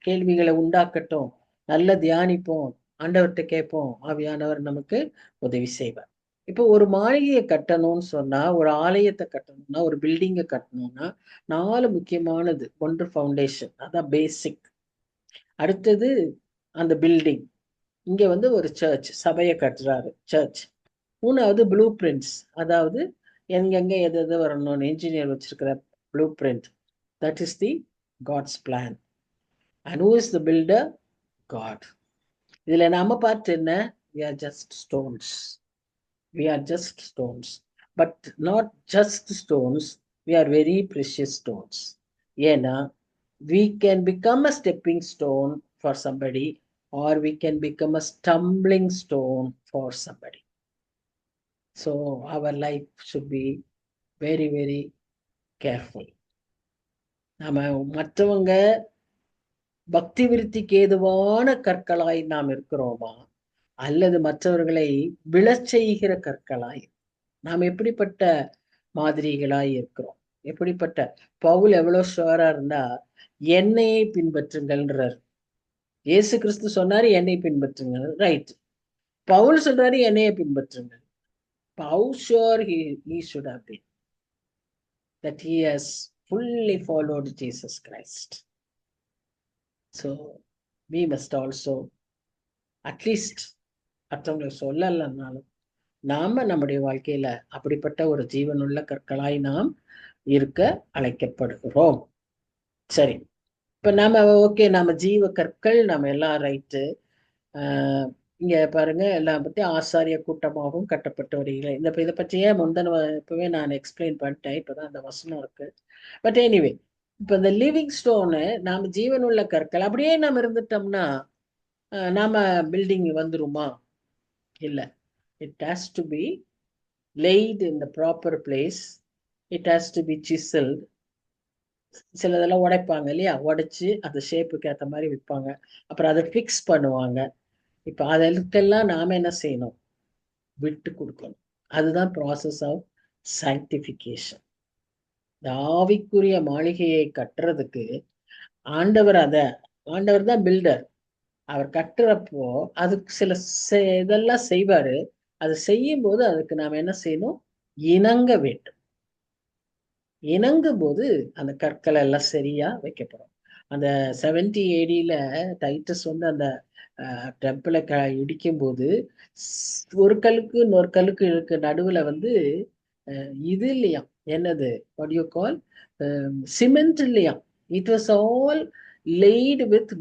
கேள்விகளை உண்டாக்கட்டும். நல்ல தியானிப்போம், ஆண்டவர்கிட்ட கேட்போம், ஆவியானவர் நமக்கு உதவி செய்வார். இப்போ ஒரு மாளிகையை கட்டணும்னு சொன்னா, ஒரு ஆலயத்தை கட்டணும்னா, ஒரு பில்டிங்கை கட்டணும்னா 4 முக்கியமானது. ஒன்று ஃபவுண்டேஷன், அதான் பேசிக். அடுத்தது அந்த பில்டிங். இங்க வந்து ஒரு சர்ச், சபையை கட்டுறாரு, சர்ச். 3வது ப்ளூ பிரிண்ட்ஸ், அதாவது எங்கெங்க எது வரணும்னு இன்ஜினியர் வச்சிருக்கிற blue print. That is the God's plan. And who is the builder? God. இதுல நாம பார்த்து என்ன? we are just stones. We are just stones, but not just stones. We are very precious stones. ஏன்னா we can become a stepping stone for somebody, or we can become a stumbling stone for somebody. So our life should be very, very careful. நாம மற்றவங்க பக்தி விருத்திக்கு ஏதுவான கற்களாய் நாம் இருக்கிறோமா, அல்லது மற்றவர்களை விழச் செய்கிற கற்களாய் நாம் எப்படிப்பட்ட மாதிரிகளாய் இருக்கிறோம்? எப்படிப்பட்ட பவுல் எவ்வளவு ஷுவரா இருந்தா என்னையை பின்பற்றுங்கள்ன்றார். இயேசு கிறிஸ்து சொன்னாரு என்னை பின்பற்றுங்கள், ரைட். பவுல் சொல்றாரு என்னையை பின்பற்றுங்கள். How sure he should have been that he has fully followed Jesus Christ. So we must also at least மற்றவங்களுக்கு சொல்லலைன்னாலும் நாம நம்முடைய வாழ்க்கையில அப்படிப்பட்ட ஒரு ஜீவனுள்ள கற்களாய் நாம் இருக்க அழைக்கப்படுகிறோம். சரி, இப்ப நாம ஓகே, நாம ஜீவ கற்கள், நம்ம எல்லாம் ரைட்டு. இங்க பாருங்க, எல்லாம் பத்தி ஆசாரிய கூட்டமாகவும் கட்டப்பட்டு வருகிறேன். இதை பற்றியே இப்பவே நான் எக்ஸ்பிளைன் பண்ணிட்டேன். இப்பதான் அந்த வசனம் இருக்கு. பட் எனிவே, இப்ப இந்த லிவிங் ஸ்டோனு, நாம ஜீவனுள்ள கற்கள் அப்படியே நாம இருந்துட்டோம்னா நாம பில்டிங் வந்துருமா? இல்ல. It has to be laid in the proper place. It has to be chiselled. சிலதெல்லாம் உடைப்பாங்க இல்லையா, உடைச்சு அந்த ஷேப்புக்கு ஏற்ற மாதிரி விற்பாங்க. அப்புறம் அதை ஃபிக்ஸ் பண்ணுவாங்க. இப்ப அதற்கெல்லாம் நாம என்ன செய்யணும்? விட்டு கொடுக்கணும். அதுதான் ப்ராசஸ் ஆஃப் சாங்டிஃபிகேஷன். இந்த ஆவிக்குரிய மாளிகையை கட்டுறதுக்கு ஆண்டவர் தான் பில்டர். அவர் கட்டுறப்போ அதுக்கு சில இதெல்லாம் செய்வாரு. அது செய்யும் போது அதுக்கு நாம என்ன செய்யணும்? இணங்க வேண்டும். இணங்கும் போது அந்த கற்கள் எல்லாம் சரியா வைக்கப்படும். அந்த 70 AD டைட்டஸ் அந்த டெம்பிளை இடிக்கும் போது ஒரு கல்லுக்கு இன்னொரு கல்லுக்கு இருக்கு நடுவுல இது இல்லையா, என்னது, வாட் யூ கால், சிமெண்ட் இல்லையா. It was all laid with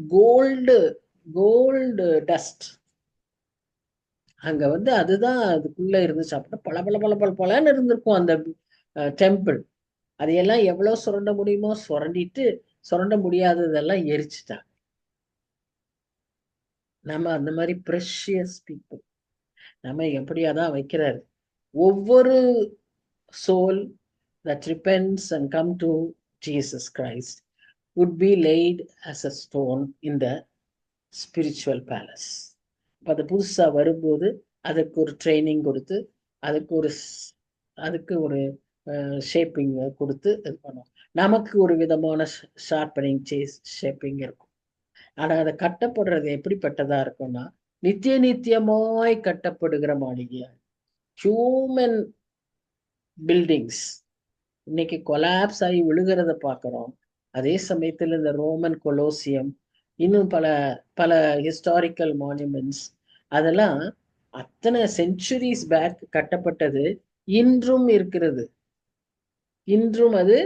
gold dust. அங்க அதுதான் அதுக்குள்ள இருந்துச்சு. அப்படின்னா பல பல பல பல பலன்னு இருந்திருக்கும் அந்த டெம்பிள். அதையெல்லாம் எவ்வளவு சுரண்ட முடியுமோ சுரண்டிட்டு, சுரண்ட முடியாததெல்லாம் எரிச்சுட்டாங்க. நம்ம அந்த மாதிரி ப்ரெஷியஸ் பீப்புள். நம்ம எப்படியாதான் வைக்கிறாரு. ஒவ்வொரு soul that repents and come to Jesus Christ would be laid as a stone in the spiritual palace. அது புதுசா வரும்போது அதுக்கு ஒரு ட்ரைனிங் கொடுத்து, அதுக்கு ஒரு ஷேப்பிங் கொடுத்து இது பண்ணும். நமக்கு ஒரு விதமான ஷார்ப்பனிங் ஷேப்பிங் இருக்கும். ஆனா அதை கட்டப்படுறது எப்படிப்பட்டதா இருக்கும்னா, நித்தியமாய் கட்டப்படுகிற மாளிகையா. ஹியூமன் பில்டிங்ஸ் இன்னைக்கு கொலாப்ஸ் ஆகி விழுகிறத பார்க்கிறோம். அதே சமயத்தில் இந்த ரோமன் கொலோசியம், இன்னும் பல பல ஹிஸ்டாரிக்கல் மான்யூமெண்ட்ஸ், அதெல்லாம் அத்தனை செஞ்சுரிஸ் பேக் கட்டப்பட்டது. இன்றும் இருக்கிறது. அது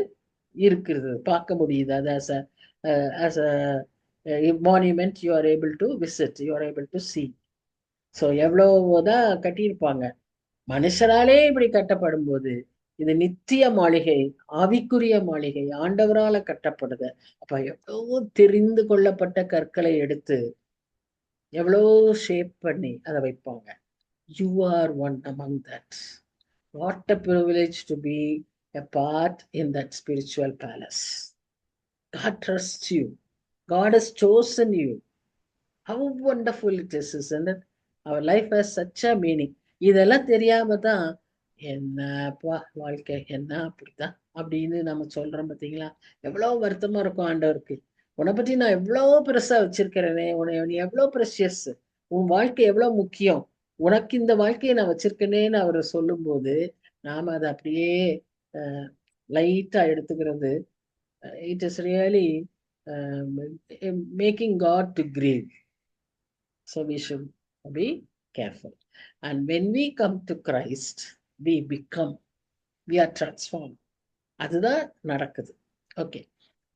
இருக்கிறது, பார்க்க முடியுது. அது as a monument you are able to visit, you are able to see. So எவ்வளவுதான் கட்டியிருப்பாங்க. மனுஷராலே இப்படி கட்டப்படும் போது இது நித்திய மாளிகை, ஆவிக்குரிய மாளிகை, ஆண்டவரால கட்டப்படுது. அப்ப எவ்வளவு தெரிந்து கொள்ளப்பட்ட கற்களை எடுத்து எவ்வளவு ஷேப் பண்ணி அதை வைப்பாங்க. You are one among that. What a privilege to be a part in that spiritual palace. God trusts you. God has chosen you. How wonderful it is, isn't it? Our life has such a meaning. இதெல்லாம் தெரியாம தான் என்னப்பா வாழ்க்கை, என்ன அப்படித்தான் அப்படின்னு நம்ம சொல்றோம். பார்த்தீங்களா, எவ்வளவு வருத்தமா இருக்கும் ஆண்டவருக்கு. உன்னை பத்தி நான் எவ்வளவு பெருசா வச்சிருக்கிறேனே, நீ எவ்வளவு ப்ரெஷியஸ், உன் வாழ்க்கை எவ்வளவு முக்கியம், உனக்கு இந்த வாழ்க்கையை நான் வச்சிருக்கேனேன்னு அவர் சொல்லும் போது நாம அதை அப்படியே லைட்டா எடுத்துக்கிறது. It is really making God to grieve. So we should be careful. And when we come to Christ, we are transformed. அதுதான் நடக்குது. ஓகே,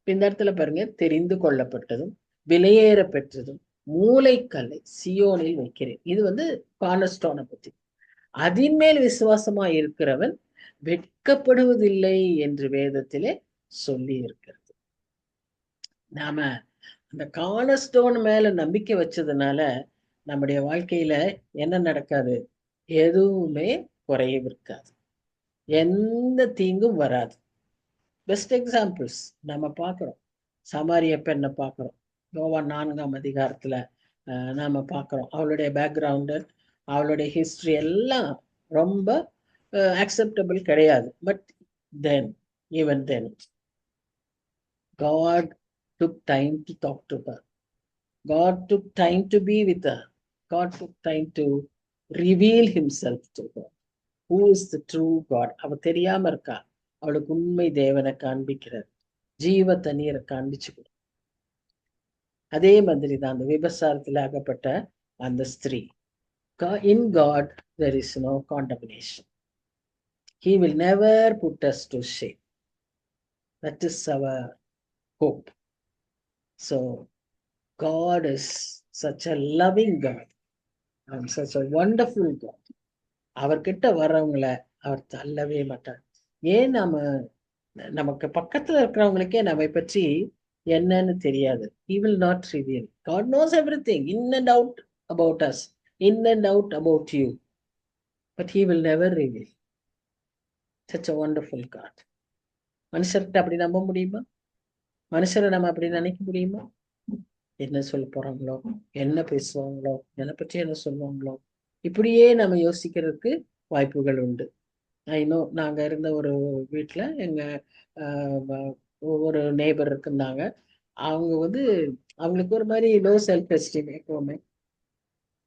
இந்த இடத்துல பாருங்க, தெரிந்து கொள்ளப்பட்டதும் விலையேற பெற்றதும் மூளைக்கல்லை சியோனில் வைக்கிறேன். இது கார்னர்ஸ்டோனை பத்தி. அதின் மேல் விசுவாசமா இருக்கிறவன் வெட்கப்படுவதில்லை என்று வேதத்திலே சொல்லி இருக்கிறது. நாம அந்த கார்னர்ஸ்டோன் மேல நம்பிக்கை வச்சதுனால நம்முடைய வாழ்க்கையில என்ன நடக்காது? எதுவுமே குறையவிருக்காது, எந்த தீங்கும் வராது. பெஸ்ட் எக்ஸாம்பிள்ஸ் நம்ம பார்க்கிறோம். சமாரிய பெண்ணை பார்க்கிறோம். யோவான் 4ஆம் அதிகாரத்துல நாம பார்க்குறோம். அவளுடைய பேக்ரவுண்டு, அவளுடைய ஹிஸ்ட்ரி எல்லாம் ரொம்ப அக்செப்டபிள் கிடையாது. But then, even then, God took time to talk to her. God took time to be with her. God took time to reveal himself to her. Who is the true God? அவ தெரியாம இருக்கா. அவளுக்கு உண்மை தேவனை காண்பிக்கிறார். ஜீவ தண்ணீரை காண்பிச்சு. அதே மாதிரி தான் அந்த விபசாரத்தில் ஆகப்பட்ட அந்த ஸ்திரீ. In God there is no condemnation. He will never put us to shame. That is our hope. So God is such a loving God and such a wonderful God. அவர்கிட்ட வர்றவங்களை அவர் தள்ளவே மாட்டார். ஏன் நமக்கு பக்கத்துல இருக்கிறவங்களுக்கே நம்மை பற்றி என்னன்னு தெரியாது. He will not reveal. God knows everything in and out about us, in and out about you, but he will never reveal. Such a wonderful God. மனுஷர்கிட்ட அப்படி நம்ப முடியுமா? மனுஷரை நம்ம அப்படி நினைக்க முடியுமா? என்ன சொல்ல போறாங்களோ, என்ன பேசுவாங்களோ, என்னை பற்றி என்ன சொல்லுவாங்களோ, இப்படியே நம்ம யோசிக்கிறதுக்கு வாய்ப்புகள் உண்டு. இன்னும் நாங்க இருந்த ஒரு வீட்டுல எங்க ஒரு நெய்பர் இருந்தாங்க. அவங்க அவங்களுக்கு ஒரு மாதிரி லோ செல்ஃப் எஸ்டீம் எப்பவுமே.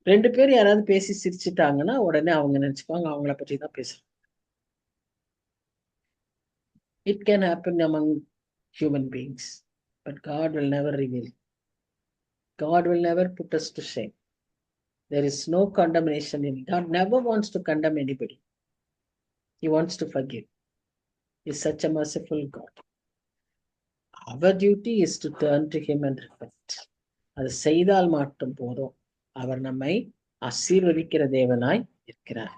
2 பேர் யாராவது பேசி சிரிச்சுட்டாங்கன்னா உடனே அவங்க நினைச்சுப்பாங்க அவங்கள பற்றி தான் பேசுறாங்க. It can happen among human beings, but God will never reveal. God will never put us to shame. There is no condemnation in God. Never wants to condemn anybody. He wants to forgive. He is such a merciful God. Our duty is to turn to him and repent. அது செய்தால் மட்டும் போதும். அவர் நம்மை ஆசீர்வதிக்கிற தேவனாய் இருக்கிறார்.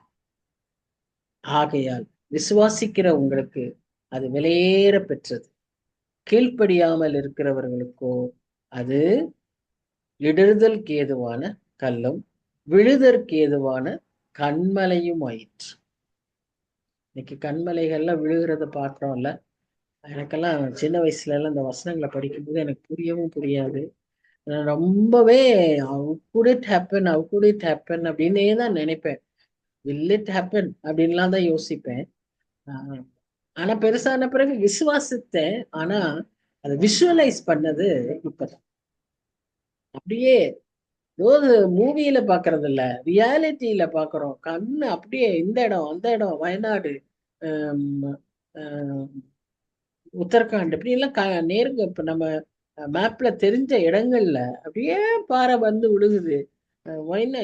ஆகையால் விசுவாசிக்கிற உங்களுக்கு அது விலையேற பெற்றது. கீழ்ப்படியாமல் இருக்கிறவர்களுக்கோ அது இடறுதற்கு ஏதுவான கல்லும் விழுதற்கு ஏதுவான கண்மலையும் ஆயிற்று. இன்னைக்கு கண்மலைகள்லாம் விழுகிறத பார்க்கிறோம்ல. எனக்கெல்லாம் சின்ன வயசுல எல்லாம் இந்த வசனங்களை படிக்கும்போது எனக்கு புரியவும் புரியாது. ரொம்பவே how could it happen அப்படின்னே தான் நினைப்பேன். will it happen அப்படின்லாம் தான் யோசிப்பேன். ஆனா பெருசான பிறகு விசுவாசித்தேன். ஆனா அதை விஷுவலைஸ் பண்ணது இப்பதான். அப்படியே மூவியில பாக்குறது இல்ல, ரியாலிட்டியில பாக்குறோம். கண்ணு அப்படியே இந்த இடம் அந்த இடம், வயநாடு, உத்தரகாண்ட், இப்படி எல்லாம் நேருங்க. இப்ப நம்ம மேப்ல தெரிஞ்ச இடங்கள்ல அப்படியே பாறை விழுகுது.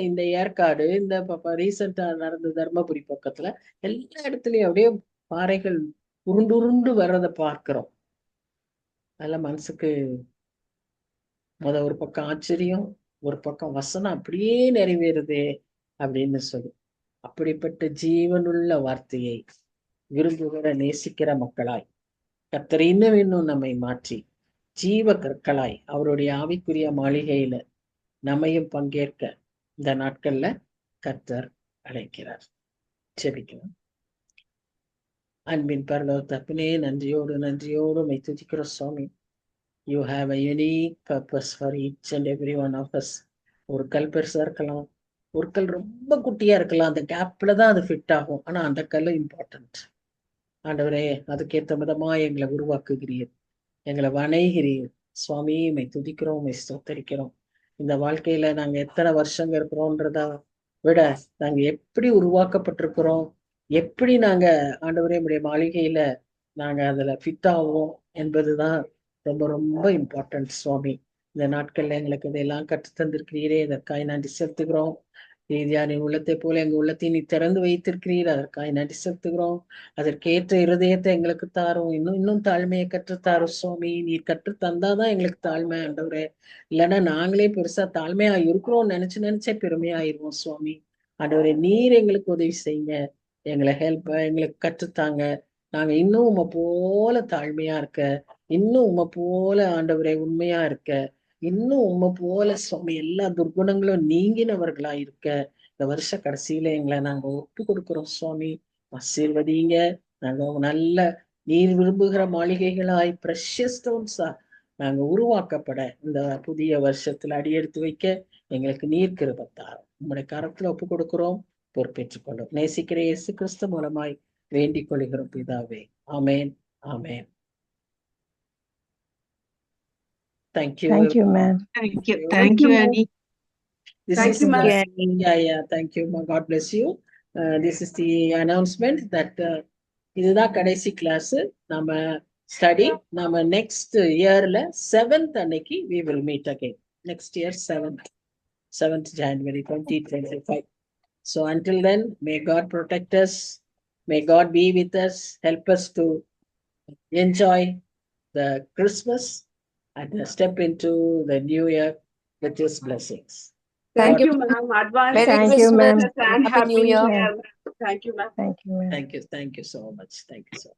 இந்த ஏற்காடு, இந்த ரீசெண்டா நடந்த தர்மபுரி பக்கத்துல எல்லா இடத்துலயும் அப்படியே பாறைகள் உருண்டு உருண்டு வர்றத பார்க்கிறோம். அதெல்லாம் மனசுக்கு ஒரு பக்கம் ஆச்சரியம், ஒரு பக்கம் வசனம் அப்படியே நிறைவேறுதே அப்படின்னு சொல்லி. அப்படிப்பட்ட ஜீவனுள்ள வார்த்தையை விரும்புகிற நேசிக்கிற மக்களாய் கர்த்தர் இன்னும் நம்மை மாற்றி ஜீவ கற்களாய் அவருடைய ஆவிக்குரிய மாளிகையில நம்மையும் பங்கேற்க இந்த நாட்கள்ல கர்த்தர் அழைக்கிறார். ஜெபிக்கலாம். அன்பின் பரலோக தகப்பனே, நன்றியோடு உம்மை துதிக்கிறோம் சுவாமி. You have a unique purpose for each and every one of us. ஒரு கல் பெருசா இருக்கலாம், ஒரு கல் ரொம்ப குட்டியா இருக்கலாம். அந்த கேப்ல தான் அது ஃபிட் ஆகும். ஆனா அந்த கல் இம்பார்ட்டன்ட். ஆண்டவரே, அதுக்கேற்ற விதமா எங்களை உருவாக்குகிறீர், எங்களை வணைகிறீர் சுவாமி. உம்மை துதிக்கிறோம், உம்மை ஸ்தோத்தரிக்கிறோம். இந்த வாழ்க்கையில நாங்க எத்தனை வருஷங்க இருக்கிறோம்ன்றத விட நாங்க எப்படி உருவாக்கப்பட்டிருக்கிறோம், எப்படி நாங்க ஆண்டவரே உடைய மாளிகையில நாங்க அதுல ஃபிட் ஆவோம் என்பதுதான் ரொம்ப ரொம்ப இம்பார்ட்டன்ட் சுவாமி. இந்த நாட்கள்ல எங்களுக்கு இதெல்லாம் கற்று தந்திருக்கிறீரே, இதற்காக நன்றி செலுத்துகிறோம். நீ உள்ளத்தை போல எங்க உள்ளத்தை நீ திறந்து வைத்திருக்கிறீர், அதற்காக நன்றி செலுத்துகிறோம். அதற்கேற்ற இருதயத்தை எங்களுக்கு தாரும், இன்னும் தாழ்மையை கற்றுத்தாரும் சுவாமி. நீர் கற்று தந்தாதான் எங்களுக்கு தாழ்மை ஆண்டவரே. இல்லைன்னா நாங்களே பெருசா தாழ்மையா இருக்கிறோம் நினைச்சே பெருமையாயிருவோம் சுவாமி. ஆண்டவரே, நீர் எங்களுக்கு உதவி செய்யுங்க, எங்களுக்கு கற்றுத்தாங்க. நாங்க இன்னும் உம்மை போல தாழ்மையா இருக்க, இன்னும் உம்மை போல ஆண்டவரே உண்மையா இருக்க, இன்னும் உம்மை போல சுவாமி எல்லா துர்குணங்களும் நீங்கினவர்களா இருக்க இந்த வருஷ கடைசியில எங்களை நாங்க ஒப்பு கொடுக்கிறோம் சுவாமி. ஆசீர்வதிங்க. நாங்க நல்ல நீர் விரும்புகிற மாளிகைகளாய் பிரஷியஸ் ஸ்டோன்ஸா நாங்க உருவாக்கப்பட இந்த புதிய வருஷத்துல அடியெடுத்து வைக்க எங்களுக்கு நீர் கிருபை தாரும். உம்முடைய கரத்துல ஒப்பு கொடுக்கிறோம், பொறுப்பேற்றுக் கொள்ளும். நேசிக்கிற இயேசு கிறிஸ்து மூலமாய் வேண்டிக் கொள்கிறோம் பிதாவே. ஆமென், ஆமென். Thank you. Thank you, ma'am. Thank you, Annie. This Thank is you, ma'am. yeah, thank you. God bless you. This is the announcement that இதுதான் கடைசி கிளாஸ். நம்ம ஸ்டடி நம்ம நெக்ஸ்ட் இயர்ல 7th அன்னைக்கு we will meet again. Next year 7th January 2025. So until then, may God protect us. May God be with us. Help us to enjoy the Christmas and step into the new year with His blessings. Thank you, ma'am. Advance Merry Thank Christmas you, ma'am. And Happy Happy New New Year. Year. Thank you, ma'am. Thank you, ma'am. Thank you so much. Thank you so